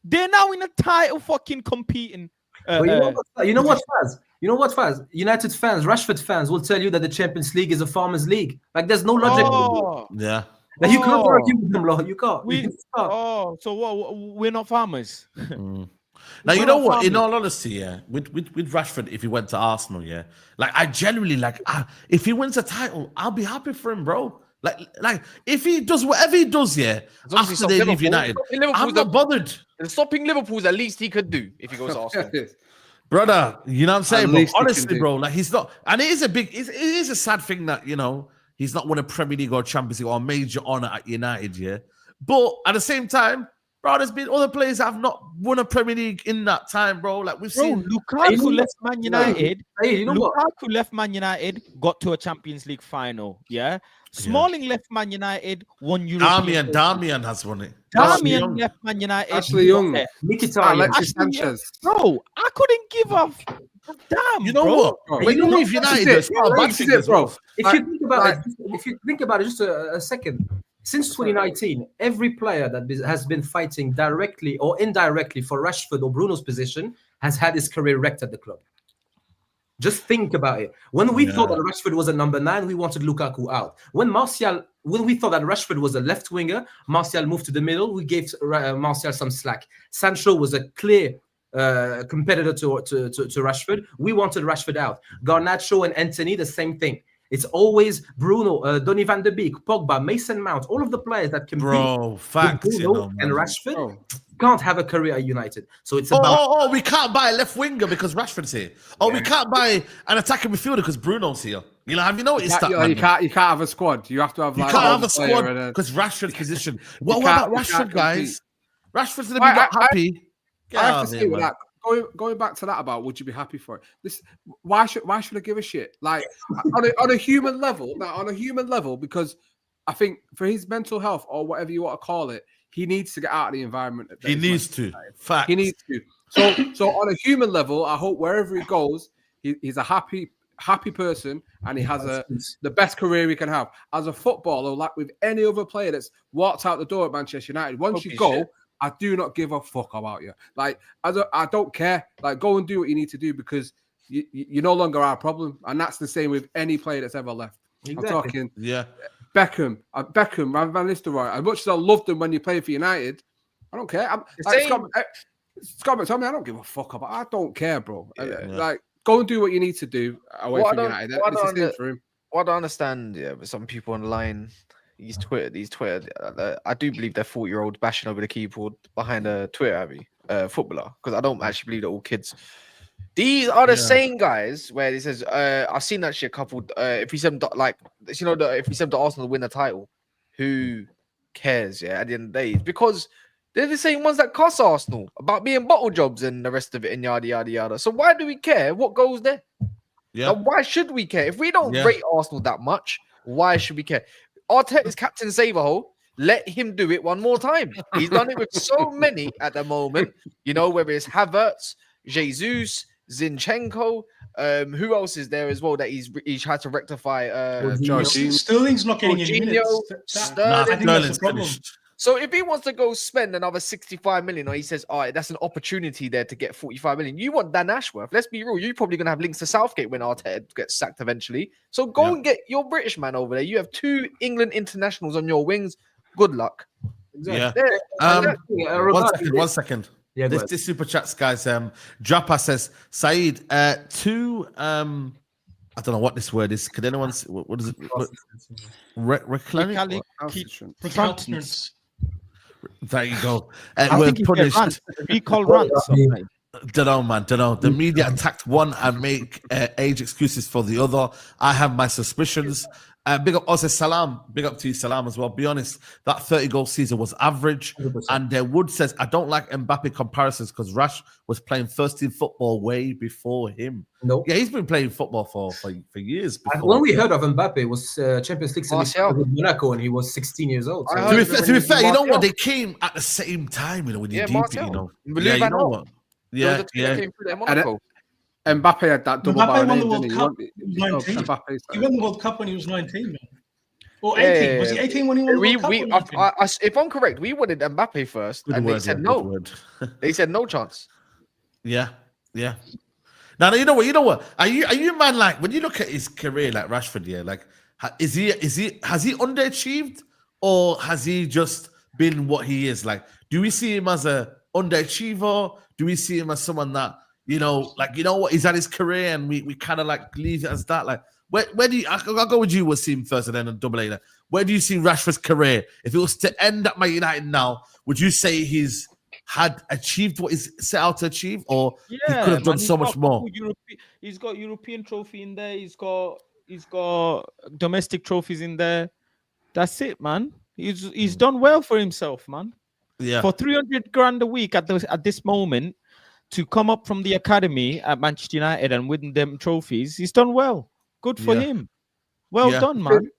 they're now in a title fucking competing. You know what, Faz? You know what, Faz? United fans, Rashford fans will tell you that the Champions League is a farmers' league. Like, there's no logic. Yeah. Like, you can't argue with them, Lord. You can't. So what? We're not farmers. Now, you know what? In all honesty, yeah, with Rashford, if he went to Arsenal, yeah, like I genuinely if he wins a title, I'll be happy for him, bro. Like if he does whatever he does, yeah, after they leave United, I'm not bothered. Stopping Liverpool's at least he could do if he goes to Arsenal. Brother, you know what I'm saying? But honestly, bro, like he's not, and it is a sad thing that, you know, he's not won a Premier League or Champions League or a major honor at United, yeah. But at the same time, bro, there's been other players that have not won a Premier League in that time, bro. Like we've seen Lukaku left Man United. Lukaku left Man United, got to a Champions League final, yeah. Smalling left Man United, won European. Damian has won it. Damian left Man United. Ashley Young, Mkhitaryan, Alexis Sanchez. Bro, I couldn't give a damn. You know what? When you leave United, if you think about it, just a second. Since 2019, every player that has been fighting directly or indirectly for Rashford or Bruno's position has had his career wrecked at the club. Just think about it. When we thought that Rashford was a number 9, we wanted Lukaku out. When we thought that Rashford was a left winger, Martial moved to the middle. We gave Martial some slack. Sancho was a clear competitor to Rashford. We wanted Rashford out. Garnacho and Antony, the same thing. It's always Bruno, Donny van de Beek, Pogba, Mason Mount, all of the players that can facts, Bruno and Rashford can't have a career at United. So it's about we can't buy a left winger because Rashford's here. We can't buy an attacking midfielder because Bruno's here. You know, have you noticed that? You can't have a squad. You have to have you can't have a squad because Rashford's position. What about Rashford, guys? Rashford's gonna be not happy. I have to say with that. Going back to that about would you be happy for it? This why should I give a shit? Like on a human level, because I think for his mental health or whatever you want to call it, he needs to get out of the environment. He needs to. Fact. He needs to. So on a human level, I hope wherever he goes, he's a happy person and he has the best career he can have. As a footballer, like with any other player that's walked out the door at Manchester United, once you go. I do not give a fuck about you. Like, I don't care. Like, go and do what you need to do because you're no longer our problem. And that's the same with any player that's ever left. Exactly. I'm talking Beckham, Van Nistelrooy. As much as I loved them when you played for United, I don't care. Scott McTominay, I don't give a fuck about. I don't care, bro. Like, go and do what you need to do away from United. It's the same for him. What I understand, with some people online. These Twitter, I do believe they're 40-year-olds bashing over the keyboard behind a Twitter footballer because I don't actually believe they're all kids. These are the same guys where it says, I've seen actually a couple. If we send if we send Arsenal to win the title, who cares? Yeah, at the end of the day, it's because they're the same ones that cuss Arsenal about being bottle jobs and the rest of it and yada yada yada. So why do we care what goes there? Yeah, like, why should we care if we don't rate Arsenal that much? Why should we care? Arteta's captain save-a-hole. Let him do it one more time. He's done it with so many at the moment. You know, whether it's Havertz, Jesus, Zinchenko. Who else is there as well that he's tried to rectify? Sterling's not getting any minutes. I think that's the problem. So if he wants to go spend another 65 million, or he says, all right, that's an opportunity there to get 45 million. You want Dan Ashworth. Let's be real. You're probably going to have links to Southgate when Arteta gets sacked eventually. So go and get your British man over there. You have 2 England internationals on your wings. Good luck. Exactly. One second. Yeah, this super chats, guys. Japa says, Saeed, 2 I don't know what this word is. Can anyone see, what is it? Recalcitrance. There you go. I We're think punished. Recall rants. Don't know, man. Don't know. The media attacked one and make age excuses for the other. I have my suspicions. Big up also Salam. Big up to you, Salam, as well. Be honest, that 30-goal season was average. 100%. And Wood says, I don't like Mbappe comparisons because Rash was playing first-team football way before him. No. Yeah, he's been playing football for years before. And when we heard of Mbappe, it was Champions League semi-final with Monaco, and he was 16 years old. So to be fair, you know what? They came at the same time, you know, when you deep it, you know. Yeah, you know what? Yeah. Mbappe had that double Mbappe won the name, World Cup. He won the World Cup when he was 19, man. Or 18. Was he 18 when he won the World Cup? If I'm correct, we wanted Mbappe first, and they said no. They said no chance. Yeah. Now you know what? Are you man, like when you look at his career, like Rashford, yeah, like has he underachieved, or has he just been what he is? Like, do we see him as a underachiever? Do we see him as someone that, you know, like, you know what, he's had his career and we kind of like leave it as that? Like, where do you, I'll go with you, Wasim, first and then a double A. Where do you see Rashford's career? If it was to end at Man United now, would you say he's had achieved what he's set out to achieve, or he could have done so much more? He's got European trophy in there. He's got domestic trophies in there. That's it, man. He's done well for himself, man. Yeah. For 300 grand a week at this moment, to come up from the academy at Manchester United and win them trophies, he's done well. Good for him. Well done, man.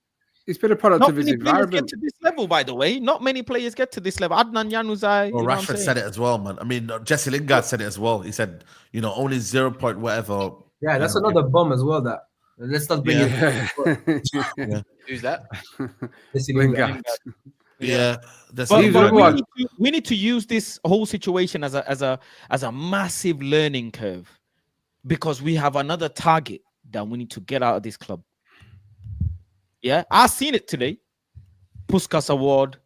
He's been a product of his environment. Get to this level, by the way. Not many players get to this level. Adnan Januzaj. Well, Rashford said it as well, man. I mean, Jesse Lingard said it as well. He said, you know, only 0. whatever. Yeah, that's another bomb as well. That let's not bring it. Who's that? Jesse Lingard. Yeah, but we need to use this whole situation as a massive learning curve, because we have another target that we need to get out of this club. Yeah, I've seen it today. Puskas Award,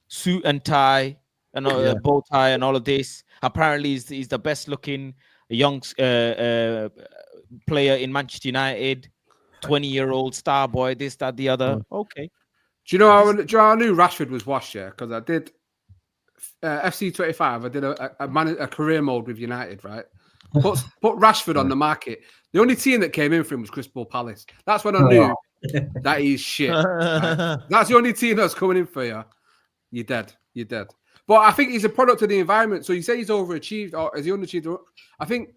suit and tie, and bow tie, and all of this. Apparently, he's the best looking young player in Manchester United. 20-year-old star boy, this, that, the other. Okay. Do you know how I knew Rashford was washed? Yeah, because I did FC25. I did a career mode with United, right? Put Rashford on the market. The only team that came in for him was Crystal Palace. That's when I knew that he's shit. Right? That's the only team that's coming in for you. You're dead. But I think he's a product of the environment. So you say he's overachieved, or has he underachieved? I think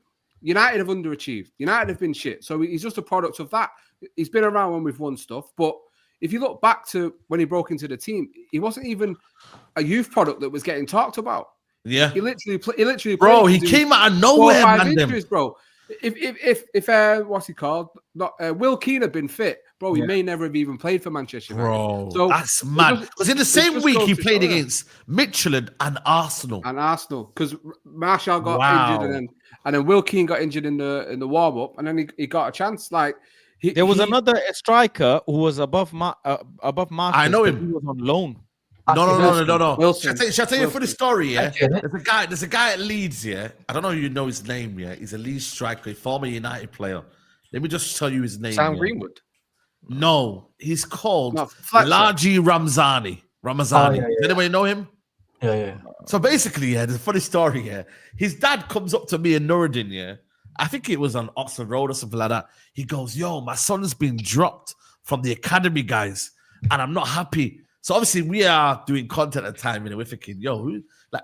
United have underachieved. United have been shit. So he's just a product of that. He's been around when we've won stuff, but if you look back to when he broke into the team, he wasn't even a youth product that was getting talked about. Yeah, he literally, bro. He came out of nowhere, man. Injuries, bro. If what's he called? Will Keane had been fit, bro. He may never have even played for Manchester United. Bro, so that's mad. Because in the same week he played against Midtjylland and Arsenal. Because Martial got injured, and then Will Keane got injured in the warm up, and then he got a chance. Like there was another striker who was above Marcus. I know him. He was on loan. No. Shall I tell you for the story? Yeah, there's a guy at Leeds. Yeah, I don't know if you know his name. Yeah, he's a Leeds striker, a former United player. Let me just tell you his name. Sam Greenwood. No, he's called Laji Ramzani. Does anybody know him? Yeah. So basically, there's a funny story here. His dad comes up to me in Nuruddin, yeah. I think it was on Oxford Road or something like that. He goes, yo, my son's been dropped from the academy, guys, and I'm not happy. So obviously we are doing content at the time, and we're thinking, yo,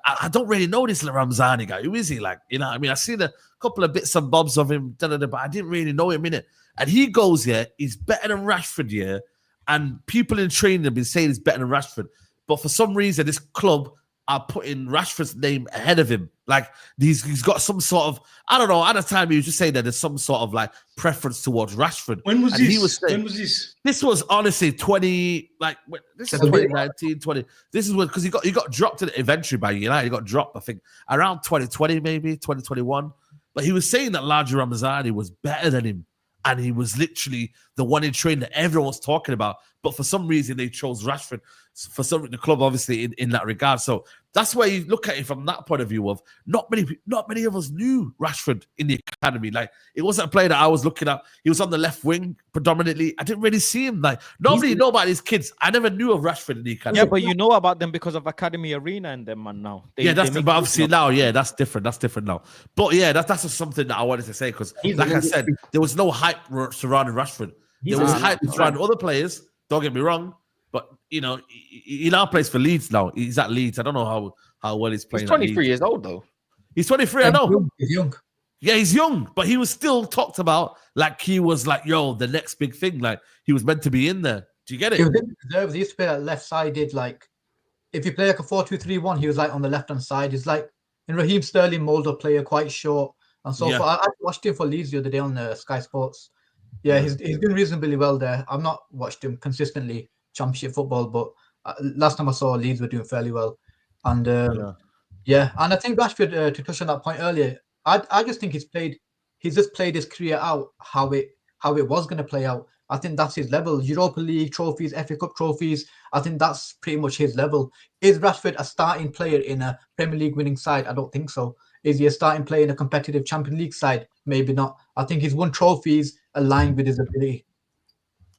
I don't really know this Ramzani guy. Who is he? Like, you know what I mean? I seen a couple of bits and bobs of him, but I didn't really know him, innit? And he goes, he's better than Rashford, and people in training have been saying he's better than Rashford. But for some reason, this club are putting Rashford's name ahead of him. Like, he's got some sort of, I don't know, at the time he was just saying that there's some sort of like preference towards Rashford. When was this? When was this? This was honestly 2019, 20. This is when, because he got dropped eventually by United. He got dropped, I think, around 2020, maybe 2021. But he was saying that Laji Ramzani was better than him. And he was literally the one in training that everyone was talking about. But for some reason, they chose Rashford. for some the club, obviously in that regard. So that's where you look at it from that point of view of not many of us knew Rashford in the academy. Like it wasn't a player that I was looking at. He was on the left wing predominantly. I didn't really see him. Like nobody know about these kids. I never knew of Rashford in the academy. Yeah, but you know about them because of Academy Arena and them, man. Now, but obviously now, that's different. That's different now. But yeah, that's just something that I wanted to say because, like I said, there was no hype surrounding Rashford. There was hype surrounding other players. Don't get me wrong, but he now plays for Leeds now. He's at Leeds. I don't know how well he's playing. He's 23 years old though. He's 23. I know. He's young. Yeah, he's young, but he was still talked about like he was like, the next big thing. Like he was meant to be in there. Do you get it? He was in reserves. He used to play like left-sided. Like if you play like a 4-2-3-1, he was like on the left-hand side. He's like in Raheem Sterling mold of player, quite short and so forth. I watched him for Leeds the other day on Sky Sports. Yeah, he's doing reasonably well there. I've not watched him consistently Championship football, but last time I saw Leeds were doing fairly well. And and I think Rashford, to touch on that point earlier, I just think he's just played his career out how it was going to play out. I think that's his level. Europa League trophies, FA Cup trophies. I think that's pretty much his level. Is Rashford a starting player in a Premier League winning side? I don't think so. Is he a starting player in a competitive Champions League side? Maybe not. I think he's won trophies aligned with his ability.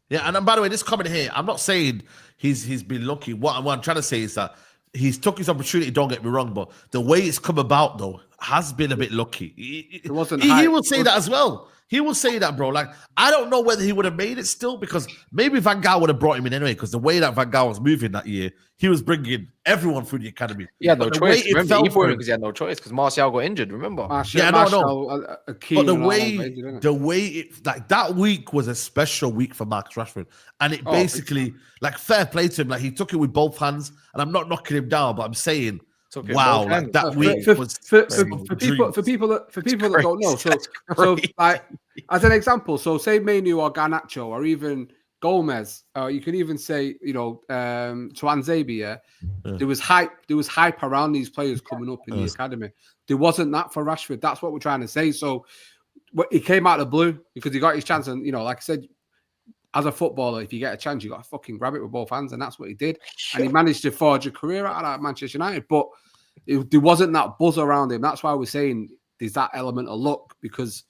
Yeah, and by the way, this comment here, I'm not saying he's been lucky. What I'm trying to say is that he's took his opportunity. Don't get me wrong, but the way it's come about though has been a bit lucky. He will say that as well. He will say that, bro. Like, I don't know whether he would have made it still because maybe Van Gaal would have brought him in anyway because the way that Van Gaal was moving that year, he was bringing everyone through the academy. He had no choice. Remember, he brought him because he had no choice because Martial got injured, remember? No. But the way it, like, that week was a special week for Marcus Rashford. And it basically, like, fair play to him. Like, he took it with both hands. And I'm not knocking him down, but I'm saying, wow, like that week was for people that don't know. So like as an example, so say Manu or Garnacho or even Gomez, you can even say Tuanzebe. There was hype around these players coming up in the academy. There wasn't that for Rashford. That's what we're trying to say. So he came out of the blue because he got his chance, and like I said, as a footballer, if you get a chance, you got to fucking grab it with both hands, and that's what he did. And he managed to forge a career out of Manchester United, but there wasn't that buzz around him. That's why we're saying there's that element of luck, because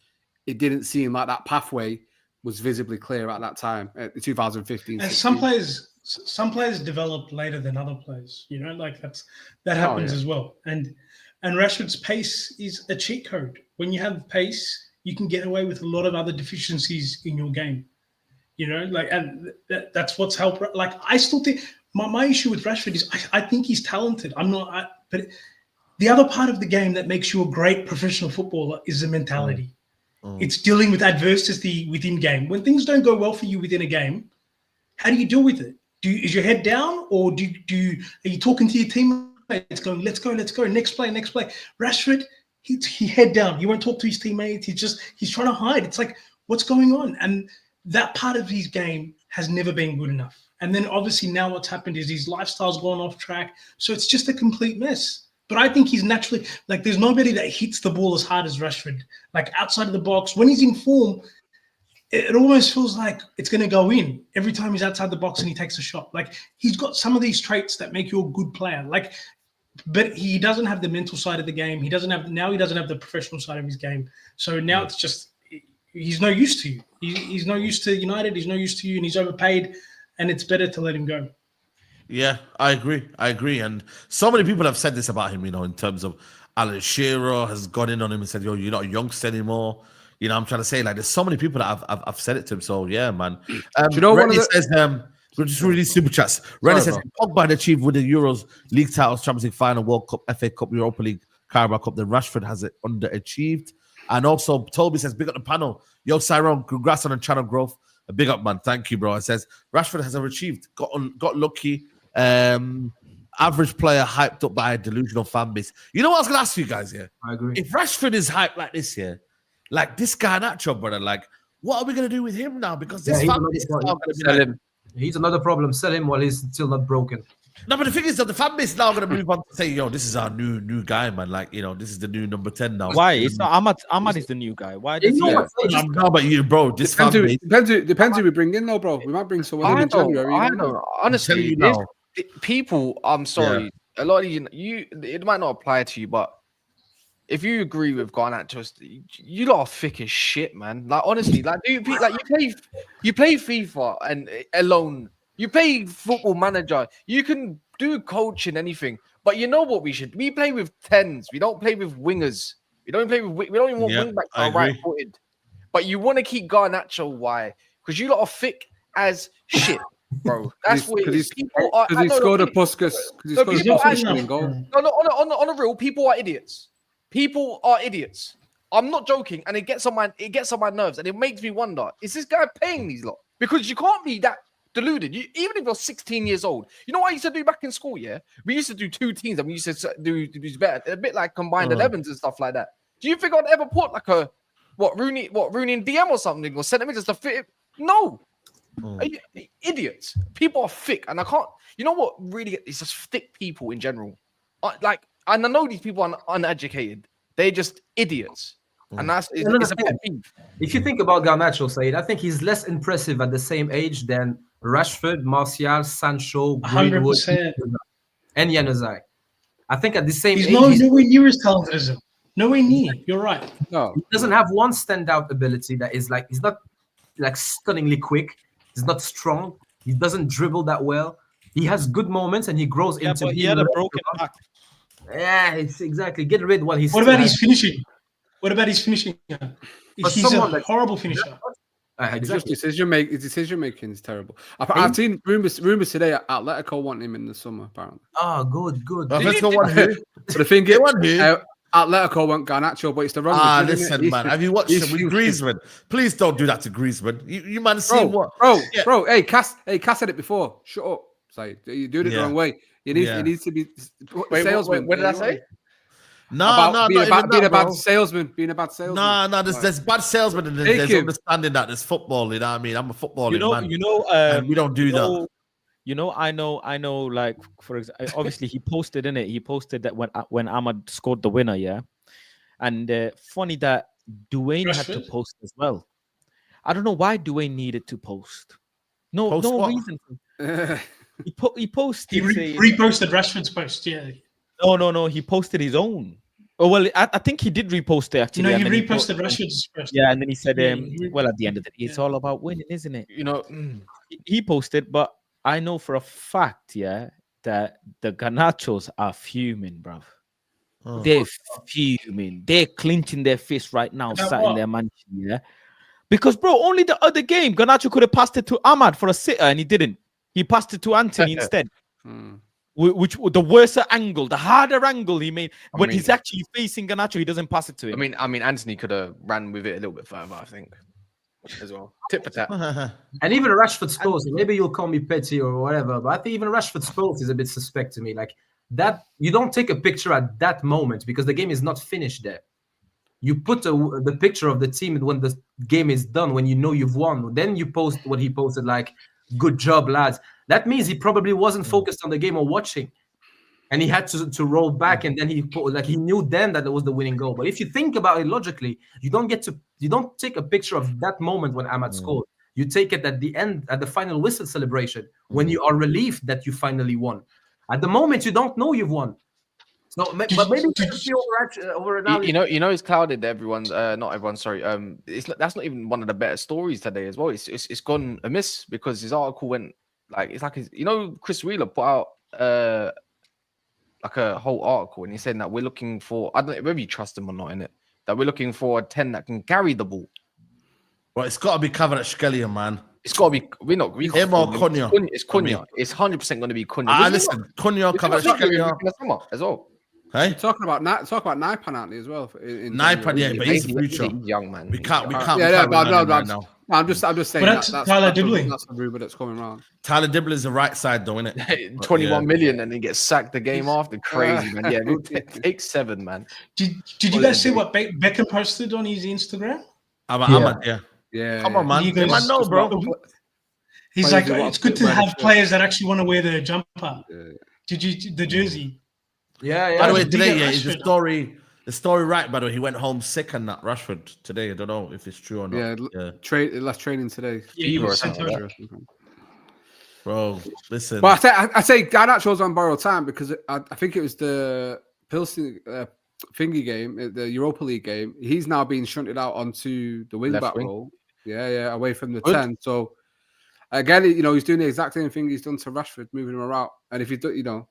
it didn't seem like that pathway was visibly clear at that time, at 2015. And some players develop later than other players. Like that happens as well. And Rashford's pace is a cheat code. When you have pace, you can get away with a lot of other deficiencies in your game. And that's what's helped. Like, I still think my issue with Rashford is I think he's talented. But the other part of the game that makes you a great professional footballer is the mentality. It's dealing with adversity within game. When things don't go well for you within a game, how do you deal with it? Is your head down, or are you talking to your teammates going, let's go, next play. Rashford, he head down. He won't talk to his teammates. He's trying to hide. It's like, what's going on? And that part of his game has never been good enough. And then obviously now what's happened is his lifestyle's gone off track. So it's just a complete mess. But I think he's naturally, like, there's nobody that hits the ball as hard as Rashford. Like, outside of the box, when he's in form, it almost feels like it's going to go in every time he's outside the box and he takes a shot. Like, he's got some of these traits that make you a good player. Like, but he doesn't have the mental side of the game. He doesn't have the professional side of his game. So now it's just, he's no use to you. He's no use to United. He's no use to you, and he's overpaid, and it's better to let him go. Yeah, I agree. And so many people have said this about him, in terms of Alan Shearer has gone in on him and said, you're not a youngster anymore. I'm trying to say, like, there's so many people that have said it to him. So, yeah, man. Rennie says, we're just reading super chats. Rennie says, Pogba had achieved with the Euros, League titles, Champions League final, World Cup, FA Cup, Europa League, Carabao Cup. Then Rashford has it underachieved. And also, Toby says, big up the panel. Yo, Cyrone, congrats on the channel growth. A big up, man. Thank you, bro. It says, Rashford has overachieved, got lucky. Average player hyped up by a delusional fan base. You know what I was going to ask you guys here? I agree. If Rashford is hyped like this here, like this guy Nacho, brother, like, what are we going to do with him now? Because this fan base is now going to be like, he's another problem. Sell him while he's still not broken. No, but the thing is that the fan base is now going to move on to say, this is our new guy, man. Like, this is the new number 10 now. Why? It's not Ahmad is the new guy. Why? No, but you, bro, this fan base. Depends who we bring in, though, bro. We might bring someone in January. I don't know. Honestly, people, I'm sorry, a lot of you, it might not apply to you, but if you agree with Garnacho, you lot are thick as shit, man. Like honestly, like you play FIFA and alone, you play Football Manager, you can do coaching, anything. But you know what we play with 10s. We don't play with wingers. We don't even want wing backs that are right-footed. But you want to keep Garnacho, why? Because you lot are thick as shit, bro. That's what it is. Because he scored a Puskas. Because he scored a Puskas goal. No, on a real, people are idiots. People are idiots. I'm not joking, and it gets on my nerves, and it makes me wonder: is this guy paying these lot? Because you can't be that deluded. Even if you're 16 years old, you know what I used to do back in school? Yeah, we used to do 2 teams, and we used to do better, a bit like combined 11s and stuff like that. Do you think I'd ever put like a Rooney in DM or something, or send him just to fit it? No. Idiots. People are thick, and I can't. You know what? Really, it's just thick people in general. And I know these people are uneducated. They're just idiots, and it's a pet peeve. If you think about Garnacho, Saeed, I think he's less impressive at the same age than Rashford, Martial, Sancho, Greenwood, and Januzaj. I think at the same age, he's nowhere near as talented as him. Nowhere near. You're right. No, he doesn't have one standout ability that is like he's not like stunningly quick. He's not strong. He doesn't dribble that well. He has good moments and he grows into. But he had a broken back. Yeah, it's exactly. Get rid while he's. What about his finishing? What about his finishing? He's a horrible finisher. Exactly. Decision making is terrible. I've seen rumors today. Atletico want him in the summer, apparently. Oh, good. Atletico want who? But the thing is, Atletico want Garnacho, but it's the wrong. Listen, man. Have you watched him with Griezmann? Please don't do that to Griezmann. You man see what, bro? Hey, Cass said it before. Shut up. Say you do it the wrong way. It needs to be salesman. What did I say? No, being a bad salesman. No, there's bad salesmen and there's understanding that there's football. You know what I mean? I'm a footballer, man. And we don't do that. I know. Like for example, obviously he posted in it. He posted that when Ahmad scored the winner, yeah. And funny that Dwayne had to post as well. I don't know why Dwayne needed to post. No reason. He posted. He reposted Rashford's post. Yeah. No. He posted his own. Oh well, I think he did repost it actually. No, he reposted Rashford's post. Yeah, and then he said, "Well, at the end of the day, it's all about winning, isn't it?" You know, he posted, but I know for a fact, that the Garnachos are fuming, bruv. Oh. They're fuming. They're clenching their fist right now, sat in their mansion, Because, bro, only the other game, Garnacho could have passed it to Ahmad for a sitter, and he didn't. He passed it to Anthony instead. Which the worse angle, the harder angle he made. When he's actually facing Garnacho, he doesn't pass it to him. I mean, Anthony could have ran with it a little bit further, I think, as well. Tip for tap. And even Rashford Spurs, maybe you'll call me petty or whatever, but I think even Rashford Spurs is a bit suspect to me. Like that, you don't take a picture at that moment because the game is not finished there. You put the picture of the team when the game is done, when you know you've won. Then you post what he posted, like, good job, lads. That means he probably wasn't focused on the game or watching. And he had to roll back, and then he knew then that it was the winning goal. But if you think about it logically, you don't take a picture of that moment when Ahmad scored. You take it at the end, at the final whistle celebration, when you are relieved that you finally won. At the moment, you don't know you've won. So, but maybe over it's clouded. Not everyone. Sorry. That's not even one of the better stories today as well. It's gone amiss because his article went Chris Wheeler put out like a whole article, and he said that we're looking for, I don't know whether you trust him or not in it, that we're looking for a 10 that can carry the ball. Well, it's got to be covered at Skellion, man. It's got to be. Him or Cunha. It's Cunha. It's 100% going to be Cunha. Listen, Cunha covered at Skellion as well. Hey, talk about Naipan, aren't you, as well? Naipan, but he's a future. He's young, man. We can't. No. I'm just saying. But that's Tyler Dibbling. That's the rumor that's coming around. Tyler Dibbling is the right side, though, isn't it? 21 million, and he gets sacked the game after. Crazy, man. Yeah, take 7, man. Did you guys see what Beckham posted on his Instagram? Yeah. Come on, man. You man know, bro. He's like, it's good to have players that actually want to wear the jumper. Did you the jersey? Yeah. By the way, today, is the story right? By the way, he went home sick and that Rashford today. I don't know if it's true or not. Last training today. Yeah, Bro, listen. But I say Garnacho's on borrowed time because I think it was the Pilsen thingy game, the Europa League game. He's now being shunted out onto the wing back role. Yeah, away from the 10. So again, he's doing the exact same thing he's done to Rashford, moving him around. And if he do,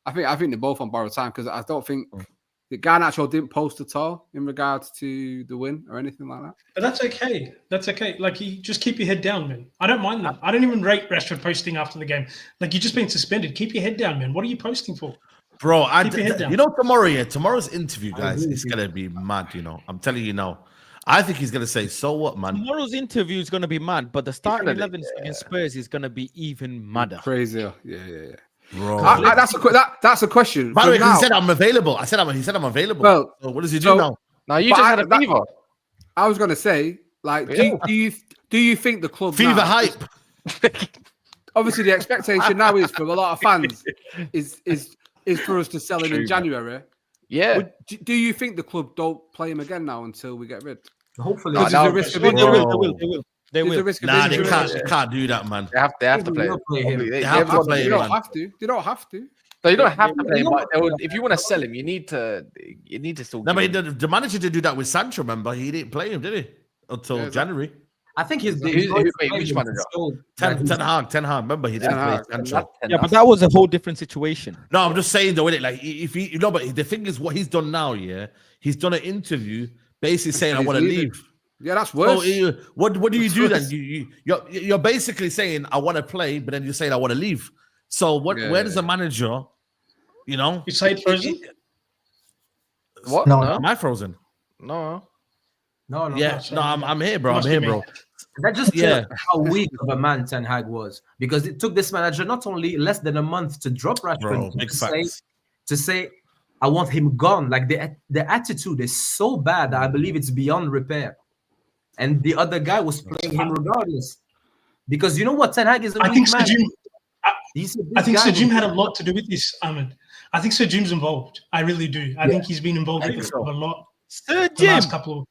I think they're both on borrowed time because I don't think that Garnacho didn't post at all in regards to the win or anything like that. But that's okay. That's okay. Like, you just keep your head down, man. I don't mind that. I don't even rate Rashford posting after the game. Like, you're just being suspended. Keep your head down, man. What are you posting for? Bro, tomorrow's interview, guys, is going to be mad, I'm telling you now. I think he's going to say, so what, man? Tomorrow's interview is going to be mad, but the starting 11 against Spurs is going to be even madder. Crazier. Yeah. Bro, that's a question. By the way, he said I'm available. He said I'm available. Well, so what does he do now? Now you just had a fever. I was gonna say, like, do you think the club fever now, hype? Obviously, the expectation now is from a lot of fans is for us to sell him in January. Yeah. Do you think the club don't play him again now until we get rid? Hopefully, there's a risk of injury. They will. Nah, they can't do that, man. They have to play him. They have to play him. You don't have to. You don't have to. No, you don't have to play him. But if you want to sell him, you need to still. No, but the manager did do that with Sancho. Remember, he didn't play him, did he? Until January. I think he's which manager? Ten Hag. Remember, he didn't play Sancho. Yeah, but that was a whole different situation. No, I'm just saying though, like if he, but the thing is, what he's done now, he's done an interview basically saying I want to leave. Yeah, that's worse. So, what do you do then? You're basically saying I want to play, but then you're saying I want to leave. So where does the manager, You say it frozen? What? No. Am I frozen? No. Yeah, no, I'm here, bro. I'm here, bro. That just shows how weak of a man Ten Hag was, because it took this manager not only less than a month to drop Rashford, to say I want him gone. Like the attitude is so bad that I believe it's beyond repair. And the other guy was playing him regardless, because you know what, Ten Hag is a weak man. I think Sir Jim had a lot to do with this, Ahmed. I think Sir Jim's involved. I really do. I think he's been involved a lot. Sir Jim.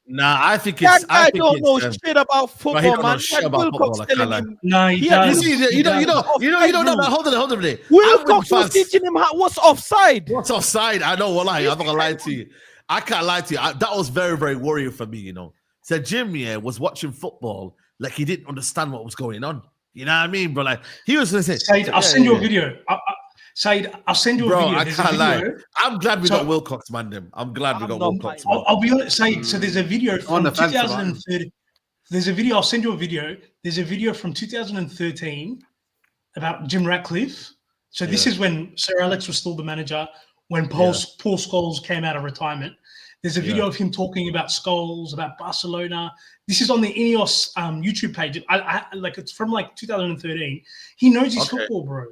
Nah, I think it's. I don't know shit about football, he don't man. know shit about football. Nah, he does. You don't know. Hold on a minute. Wilcox was teaching him what's offside. What's offside? I know. I'm not gonna lie to you. I can't lie to you. That was very, very worrying for me. So Jim was watching football like he didn't understand what was going on. You know what I mean, bro? Like he was listening. Saeed, I'll send you a video. Saeed, I'll send you a video. Bro, I can't lie. I'm glad we got Wilcox, man. I'm glad we got Wilcox. I'll be honest, Saeed. So there's a video from 2013. There's a video. I'll send you a video. There's a video from 2013 about Jim Ratcliffe. So this is when Sir Alex was still the manager, when Paul Scholes came out of retirement. There's a video of him talking about Scholes, about Barcelona. This is on the Ineos YouTube page. I it's from like 2013. He knows his football, bro.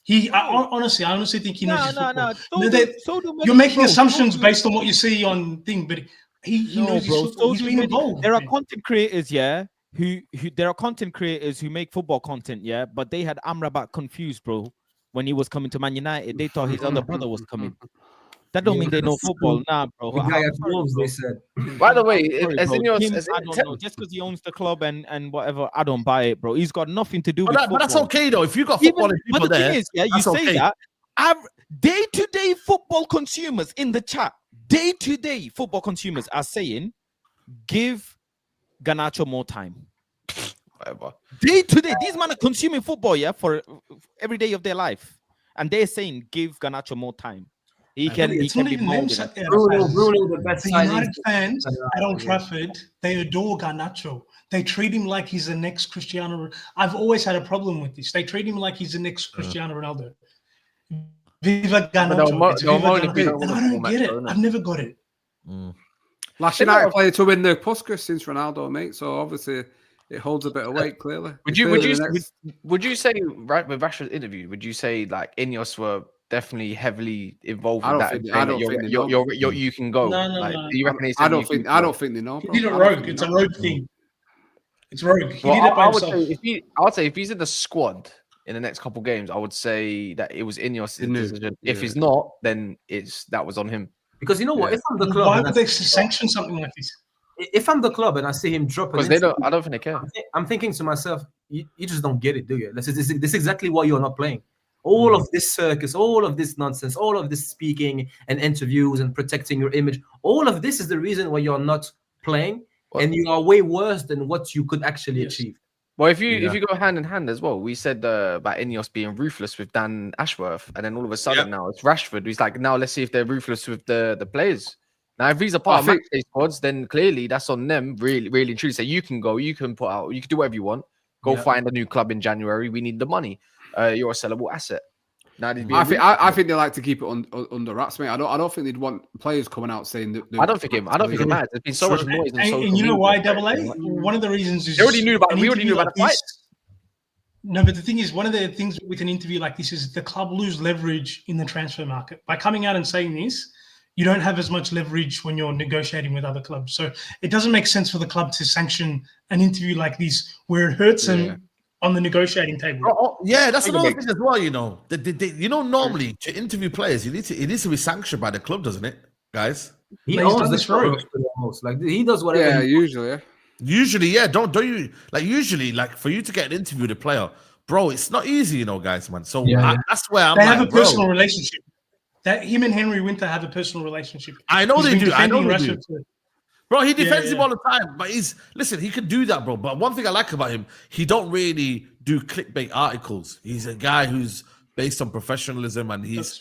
I honestly think he knows his football. You're making assumptions based on what you see on thing, but he knows his football. He's been involved. There are content creators, who make football content, but they had Amrabat confused, bro. When he was coming to Man United, they thought his other brother was coming. That don't mean they know football, bro. The guy at Wolves, they said. By the way, just because he owns the club and whatever, I don't buy it, bro. He's got nothing to do with football. But that's okay though. If you got football people there, thing is, you say that. Day-to-day football consumers in the chat, day-to-day football consumers are saying, give Garnacho more time. Whatever. Day-to-day, these men are consuming football, for every day of their life, and they're saying, give Garnacho more time. He can be molded. Bruno, the best the United fans at Old Trafford, they adore Garnacho. They treat him like he's the next Cristiano. I've always had a problem with this. They treat him like he's the next Cristiano Ronaldo. Viva Garnacho. And I don't get it. I've never got it. Last United player to win the Puskas since Ronaldo, mate. So obviously it holds a bit of weight, clearly. Would you say, right, with Rashford's interview, would you say like Ineos were definitely heavily involved with that? You can go. No. I don't think they know. He did it rogue. It's a rogue thing. It's rogue. He did it by himself. I would say if he's in the squad in the next couple games, I would say that it was Ineos' decision. If he's not, then that was on him. Because you know what? If I'm the club, why would they sanction something like this? if I'm the club and I see him drop, because they don't. I don't think they care. I'm thinking to myself, you just don't get it, do you? This is exactly why you're not playing. All of this circus, all of this nonsense, all of this speaking and interviews and protecting your image, all of this is the reason why you're not playing, and you are way worse than what you could actually achieve. Well, if you go hand in hand as well, we said about Ineos being ruthless with Dan Ashworth, and then all of a sudden now it's Rashford. He's like, now let's see if they're ruthless with the players. Now, if he's a part of matchday squads, then clearly that's on them. Really, really, truly. So you can go, you can put out, you can do whatever you want. Go find a new club in January. We need the money. You're a sellable asset. Now, I think they like to keep it under wraps, mate. I don't think they'd want players coming out saying that. I don't think it matters. There's been so much noise. And you know why, Double A? One of the reasons is we already knew about the fight. No, but the thing is, one of the things with an interview like this is the club lose leverage in the transfer market by coming out and saying this. You don't have as much leverage when you're negotiating with other clubs. So it doesn't make sense for the club to sanction an interview like this where it hurts them on the negotiating table. That's another thing as well, you know. Normally to interview players, it needs to be sanctioned by the club, doesn't it, guys? He owns the show almost. Like he does whatever. Yeah, usually. Usually, yeah. Don't you like usually like for you to get an interview with a player, bro? It's not easy, you know, guys, man. So that's where I'm. They have a personal relationship. That him and Henry Winter have a personal relationship. I know they do. I know they do. Bro, he defends him all the time. But he can do that, bro. But one thing I like about him, he don't really do clickbait articles. He's a guy who's based on professionalism, and he's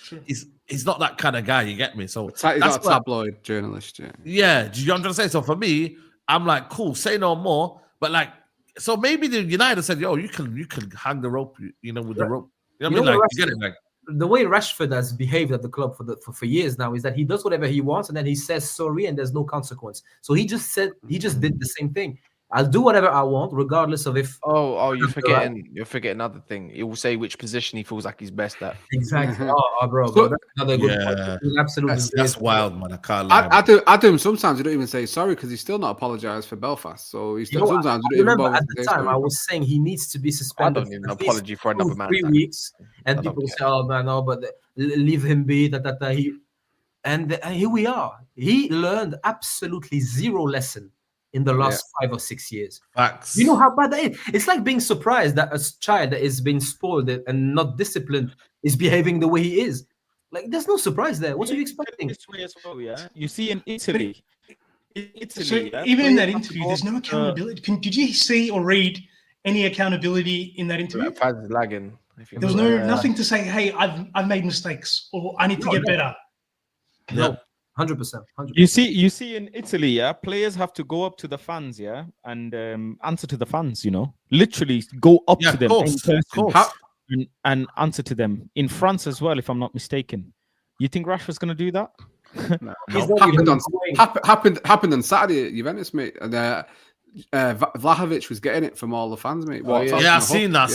not that kind of guy. You get me? So he's not a tabloid journalist. Yeah. Do you know what I'm trying to say? So for me, I'm like, cool. Say no more. But like, so maybe the United said, yo, you can hang the rope, you know, with the rope. You know what I mean? Like, you get it, like. The way Rashford has behaved at the club for years now is that he does whatever he wants and then he says sorry and there's no consequence. So he just did the same thing. I'll do whatever I want, regardless of if. You're forgetting another thing. He will say which position he feels like he's best at. Exactly. Bro, that's another good point. Absolutely, that's wild, man. I can't lie. I do him sometimes. You don't even say sorry because he's still not apologized for Belfast. So he's still sometimes. I remember at the time I was saying he needs to be suspended. I don't need an apology for another man. 3 weeks, and people say, "Oh man, no, but leave him be." And here we are. He learned absolutely zero lesson in the last 5 or 6 years. Facts. You know how bad that is? It's like being surprised that a child that is being spoiled and not disciplined is behaving the way he is. Like, there's no surprise there. What are you expecting? This way as well, you see in Italy. Even in that interview, there's no accountability. Did you see or read any accountability in that interview? Faz is lagging. There was nothing to say, hey, I've made mistakes or I need to get better. No. 100%. You see in Italy, players have to go up to the fans, and answer to the fans, you know, literally go up to them in person and answer to them. In France as well, if I'm not mistaken. You think Rashford's going to do that? Happened on Saturday at Juventus, mate. And Vlahovic was getting it from all the fans, mate. I've seen that.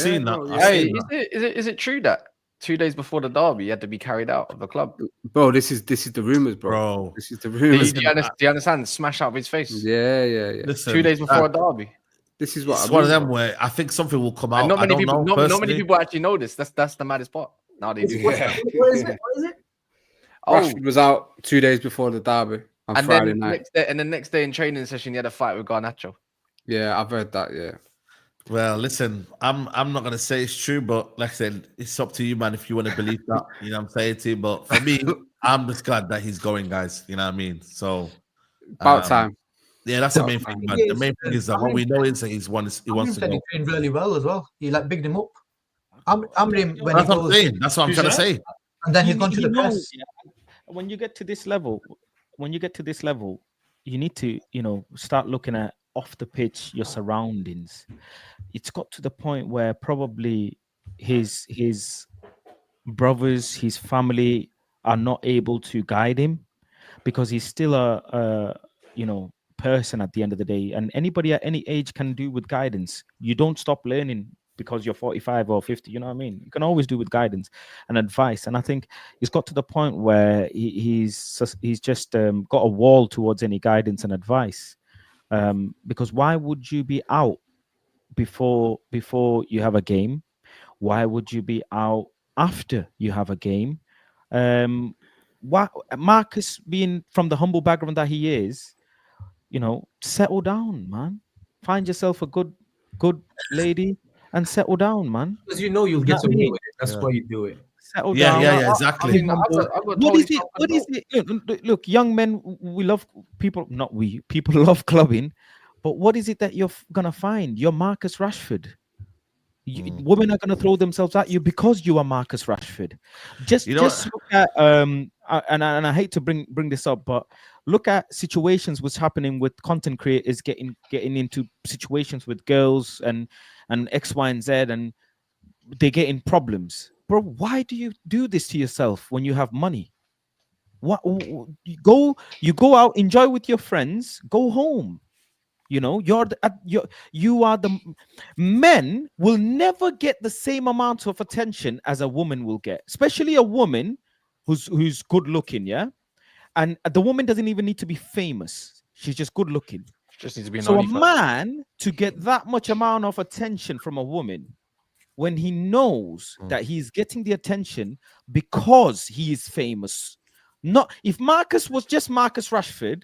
Hey, is it true that 2 days before the derby, you had to be carried out of the club? Bro, this is the rumors, bro. This is the rumors. Do you understand? Smash out of his face. Yeah. Listen, 2 days before a derby. This is one of them where I think something will come out. And not many people actually know this. That's the maddest part. Nowadays. What is it? Rashford was out 2 days before the derby on Friday night. And the next day in training session, he had a fight with Garnacho. Yeah, I've heard that. Yeah. Well, listen, I'm not gonna say it's true, but like I said, it's up to you, man, if you want to believe that. You know what I'm saying to you? But for me, I'm just glad that he's going, guys. You know what I mean? So about time. Yeah, that's the main thing, man. The main thing is that what we know is that he wants to go. He trained really well as well. He bigged him up. Amorim, when that's what I'm saying. That's what I'm trying to say. And then he's gone to the press. When you get to this level, you need to, start looking at off the pitch, your surroundings. It's got to the point where probably his brothers, his family are not able to guide him because he's still a person at the end of the day. And anybody at any age can do with guidance. You don't stop learning because you're 45 or 50, you know what I mean? You can always do with guidance and advice. And I think he's got to the point where he's just got a wall towards any guidance and advice. Because why would you be out before you have a game? Why would you be out after you have a game? Marcus, being from the humble background that he is, settle down, man. Find yourself a good lady and settle down, man. Because you'll get away with it. That's why you do it. Settle Yeah, down. exactly. What is it? Look, young men, we love people. Not we. People love clubbing, but what is it that you're gonna find? You're Marcus Rashford. Women are gonna throw themselves at you because you are Marcus Rashford. Just look at and I hate to bring this up, but look at situations what's happening with content creators getting into situations with girls and X, Y, and Z, and they get in problems. Bro, why do you do this to yourself when you have money? What you go out, enjoy with your friends, go home. You are the men will never get the same amount of attention as a woman will get, especially a woman who's good looking, yeah. And the woman doesn't even need to be famous; she's just good looking. Just needs to be so a man to get that much amount of attention from a woman, when he knows that he's getting the attention because he is famous. Not if Marcus was just Marcus Rashford,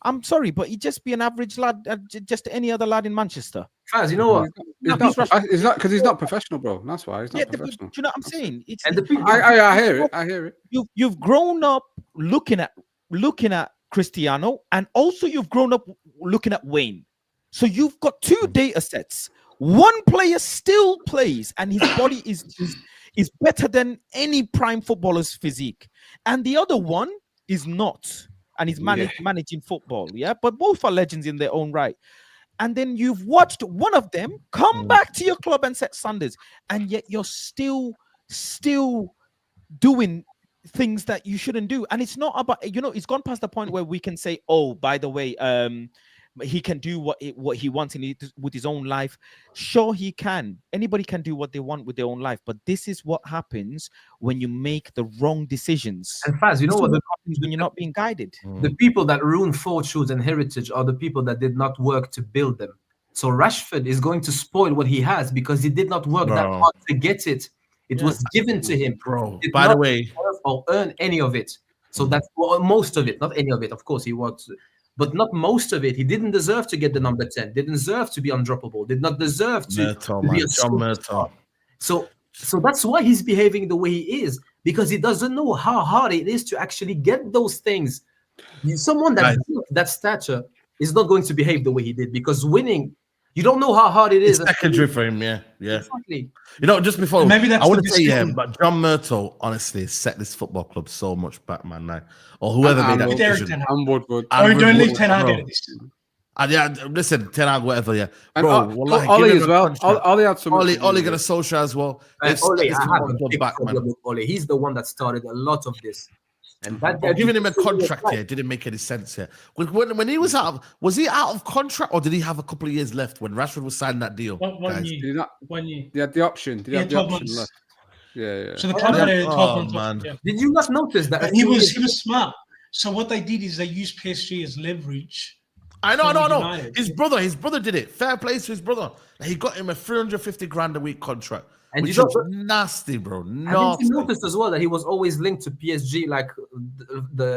I'm sorry, but he'd just be an average lad, just any other lad in Manchester. Faz, you know what? It's not because he's not professional, bro. That's why he's not professional. Do you know what I'm saying? I hear it. I hear it. You've grown up looking at Cristiano, and also you've grown up looking at Wayne. So you've got two data sets. One player still plays, and his body is better than any prime footballer's physique, and the other one is not. And he's managing football, yeah. But both are legends in their own right. And then you've watched one of them come back to your club and set standards, and yet you're still doing things that you shouldn't do. And it's not about, it's gone past the point where we can say, oh, by the way, he can do what he wants with his own life. Sure, he can. Anybody can do what they want with their own life, but this is what happens when you make the wrong decisions. And Faz, you know what happens when you're not being guided. The people that ruin fortunes and heritage are the people that did not work to build them. So Rashford is going to spoil what he has because he did not work that hard to get it. It was given to him, bro. By the way, or earn any of it. So that's most of it, not any of it. Of course, he worked. But not most of it. He didn't deserve to get the number 10. Didn't deserve to be undroppable. Did not deserve to be a superstar. So that's why he's behaving the way he is, because he doesn't know how hard it is to actually get those things. Someone that stature is not going to behave the way he did, because winning, you don't know how hard it is. It's secondary for him, yeah. Exactly. Just before, maybe that's I want to say, but John Murtough honestly set this football club so much back, man. Like, or whoever made that decision. Don't leave Ten Hag at this. Listen, Ten Hag, whatever, yeah. And Ollie as well. Ollie had some. Ollie got a social as well. Ollie, I have a big problem with Ollie. He's the one that started a lot of this. And giving him a contract here didn't make any sense here. When he was was he out of contract, or did he have a couple of years left when Rashford was signing that deal? One year. 1 year. He had the option. Did he have the 12 option months. left? Yeah. So the club had a 12 months. Man. Did you not notice that? He was smart. So what they did is they used PSG as leverage. I know. His brother did it. Fair play to his brother. He got him a 350 grand a week contract. And which is nasty, bro. Nasty. You noticed as well that he was always linked to PSG, like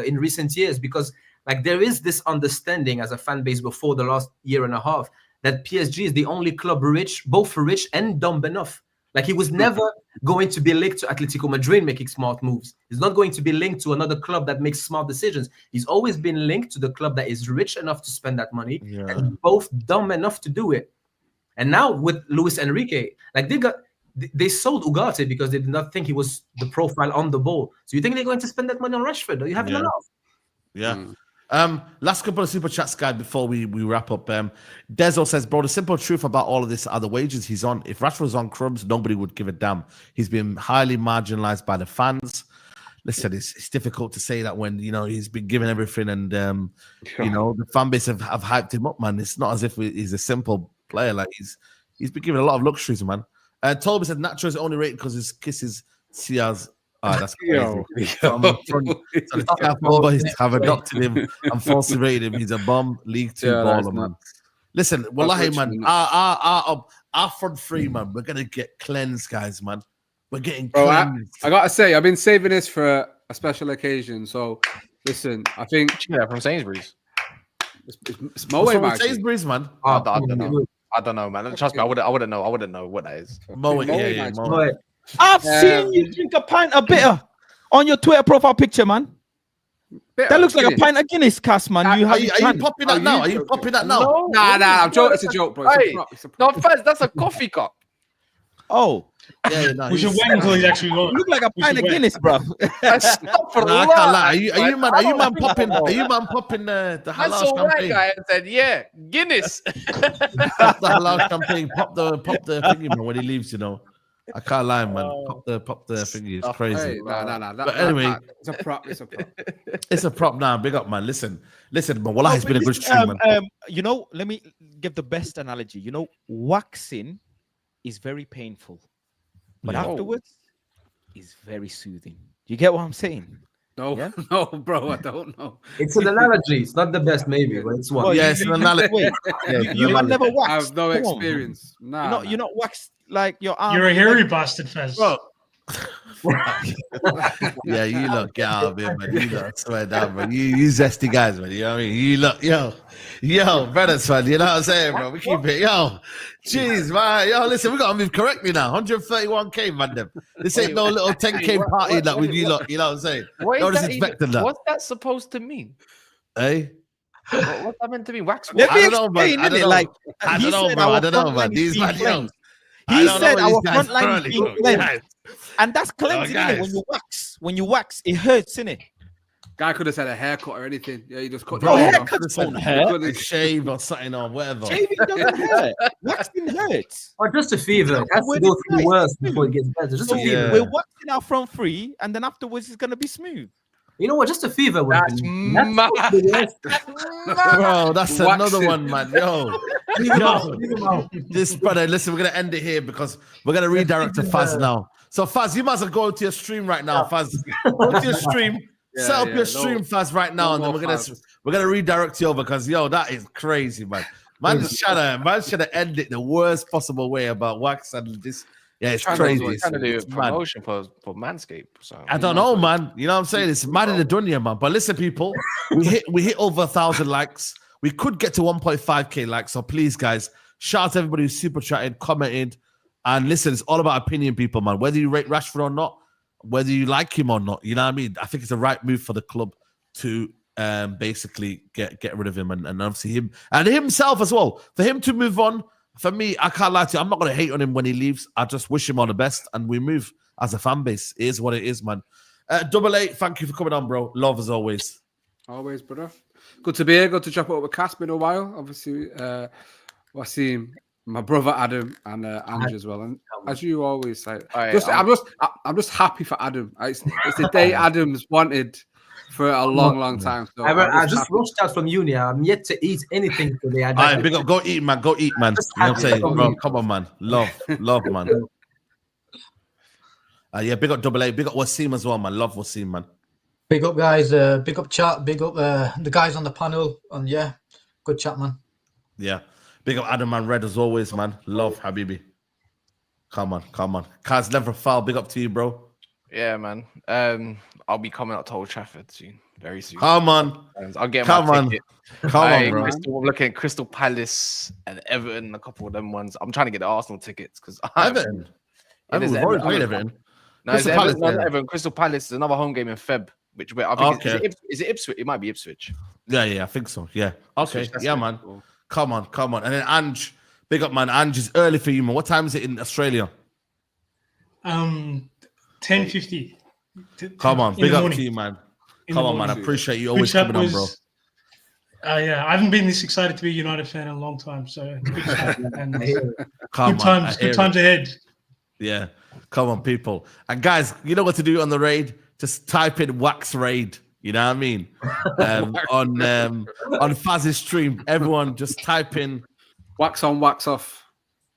in recent years, because like there is this understanding as a fan base before the last year and a half that PSG is the only club both rich and dumb enough. Like he was never going to be linked to Atletico Madrid making smart moves. He's not going to be linked to another club that makes smart decisions. He's always been linked to the club that is rich enough to spend that money and both dumb enough to do it. And now with Luis Enrique, like they sold Ugarte because they did not think he was the profile on the ball. So you think they're going to spend that money on Rashford? Or you have enough? Yeah. Last couple of super chats, guys, before we wrap up. Dezo says, bro, the simple truth about all of this are the wages he's on. If Rashford was on crumbs, nobody would give a damn. He's been highly marginalized by the fans. Listen, it's difficult to say that when, he's been given everything and, the fan base have hyped him up, man. It's not as if he's a simple player. Like he's been given a lot of luxuries, man. Toby said Nacho is only rated because his kisses Sia's. That's crazy. So the boys have adopted him and falsely rated him. He's a bomb League 2 baller, man. Listen, wallahi, man, our front three, man, we're gonna get cleansed, guys, man. We're getting cleansed. I gotta say, I've been saving this for a special occasion. So listen, I think from Sainsbury's. It's Moe, man. Sainsbury's, man. I don't know, man. Trust me, I wouldn't know. I wouldn't know what that is. Moe, yeah, Moe. I've seen you drink a pint of bitter on your Twitter profile picture, man. That looks like a pint of Guinness, Cass, man. Are you popping that now? Are you popping that now? No, Nah, I'm joking. It's a joke, bro. It's a prop. No offense, that's a coffee cup. Oh. Yeah, no. We should wait until he's actually gone. You look like a pint of Guinness, bro. Stop for I can't lie. Are you man popping the That's halal so right, champagne? guy, and said, "Yeah, Guinness." Pop the halal champagne. Pop the thingy, man, when he leaves. You know, I can't lie, man. Pop the thingy. It's crazy. Hey, nah. But anyway, it's a prop. It's a prop. it's a prop now. Big up, man. Listen, but wallah, it's been a good stream, man. You know, let me give the best analogy. You know, waxing is very painful, but afterwards is very soothing. You get what I'm saying? No, Yeah? no, bro, I don't know. It's an analogy. It's not the best, maybe, but it's one. Well, Yeah, it's an analogy. Wait, you man never I waxed. have no Come on. experience. Nah, You're not waxed like your arm. You're a hairy bastard, Fez. Bro. Yeah, you look, get out of here, man. You look, swear down, man. You zesty guys, man. You know what I mean? You look, yo, brothers, man. You know what I'm saying, bro? We keep it, jeez, man. Listen, we gotta move correctly now. 131K, man. Them. This ain't no little 10K party that with you lot. You know what I'm saying? What's that supposed to mean? Hey. What's that meant to mean? Wax? Let me I don't know, explain, man. innit? I don't know, bro. I don't know, man. These man, He said our front line is being cleansed. And that's cleansing, innit? When you wax, it hurts, innit? Guy could have said a haircut or anything. Yeah, he just cut. Bro, haircuts don't hurt. A shave or something or whatever. Shaving doesn't hurt. Waxing hurts. Or just a fever. It has to go through worse before it gets better. Just a fever. We're waxing our front free, and then afterwards it's gonna be smooth. You know what? Just a fever. That's mad. Bro, that's another one, man. Yo, this brother. Listen, we're gonna end it here because we're gonna redirect to Faz now. So Faz, you must have go to your stream right now. Faz, go to your stream. Set up your stream, Faz, right now, and then we're gonna redirect you over because that is crazy, man. Man's trying to end it the worst possible way about wax and this. Yeah, it's crazy. He's trying to do a promotion for Manscaped. So I don't know, man. You know what I'm saying? It's mad in the dunya, man. But listen, people, we hit over 1,000 likes. We could get to 1.5K likes. So please, guys, shout out to everybody who's super chatted, commented, and listen. It's all about opinion, people, man. Whether you rate Rashford or not, whether you like him or not, you know what I mean. I think it's the right move for the club to basically get rid of him and obviously him and himself as well. For him to move on. For me, I can't lie to you. I'm not going to hate on him when he leaves. I just wish him all the best, and we move as a fan base. It is what it is, man. Double A, thank you for coming on, bro. Love as always. Always, brother. Good to be here. Good to chop it up with Cass. Been a while. Obviously, I see my brother Adam and Andrew as well. And as you always say, I'm just happy for Adam. It's the day Adam's wanted for a long time. So I just rushed out from uni. I'm yet to eat anything today. All right, big up. Go eat, man. Go eat, man. You know what I'm saying? Bro, come on, man. Love, man. Yeah, big up Double A. Big up Wasim as well, man. Love Wasim, man. Big up, guys. Big up chat. Big up the guys on the panel. And yeah, good chat, man. Yeah. Big up Adam and Red as always, man. Love, Habibi. Come on. Kaz, never foul. Big up to you, bro. Yeah, man. I'll be coming up to Old Trafford soon, very soon. Come on. I'll get my ticket. Come on, bro. I'm looking at Crystal Palace and Everton, a couple of them ones. I'm trying to get the Arsenal tickets because Everton. We've already played Everton. No, Everton. Crystal Palace is another home game in Feb. Which I think is it Ipswich? It might be Ipswich. Yeah, I think so. Yeah. Okay. Ipswich, yeah, man. Cool. Come on. And then Ange, big up, man. Ange is early for you, man. What time is it in Australia? 10:50. Come on, big up to you, man. Come on, man. I appreciate you always coming on, bro. Yeah, I haven't been this excited to be a United fan in a long time. So good times ahead. Yeah, come on, people. And guys, you know what to do on the raid? Just type in Wax Raid. You know what I mean? On Faz's stream, everyone just type in wax on, wax off.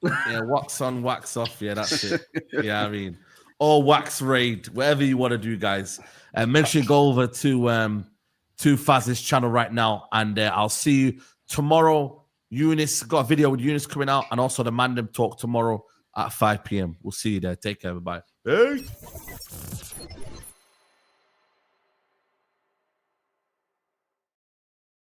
Yeah, wax on, wax off. Yeah, that's it. Yeah, I mean, or Wax Raid, whatever you want to do, guys. And make sure you go over to Faz's channel right now, and I'll see you tomorrow. Eunice got a video with Eunice coming out, and also the Mandem Talk tomorrow at 5 p.m. We'll see you there. Take care. Bye. Hey.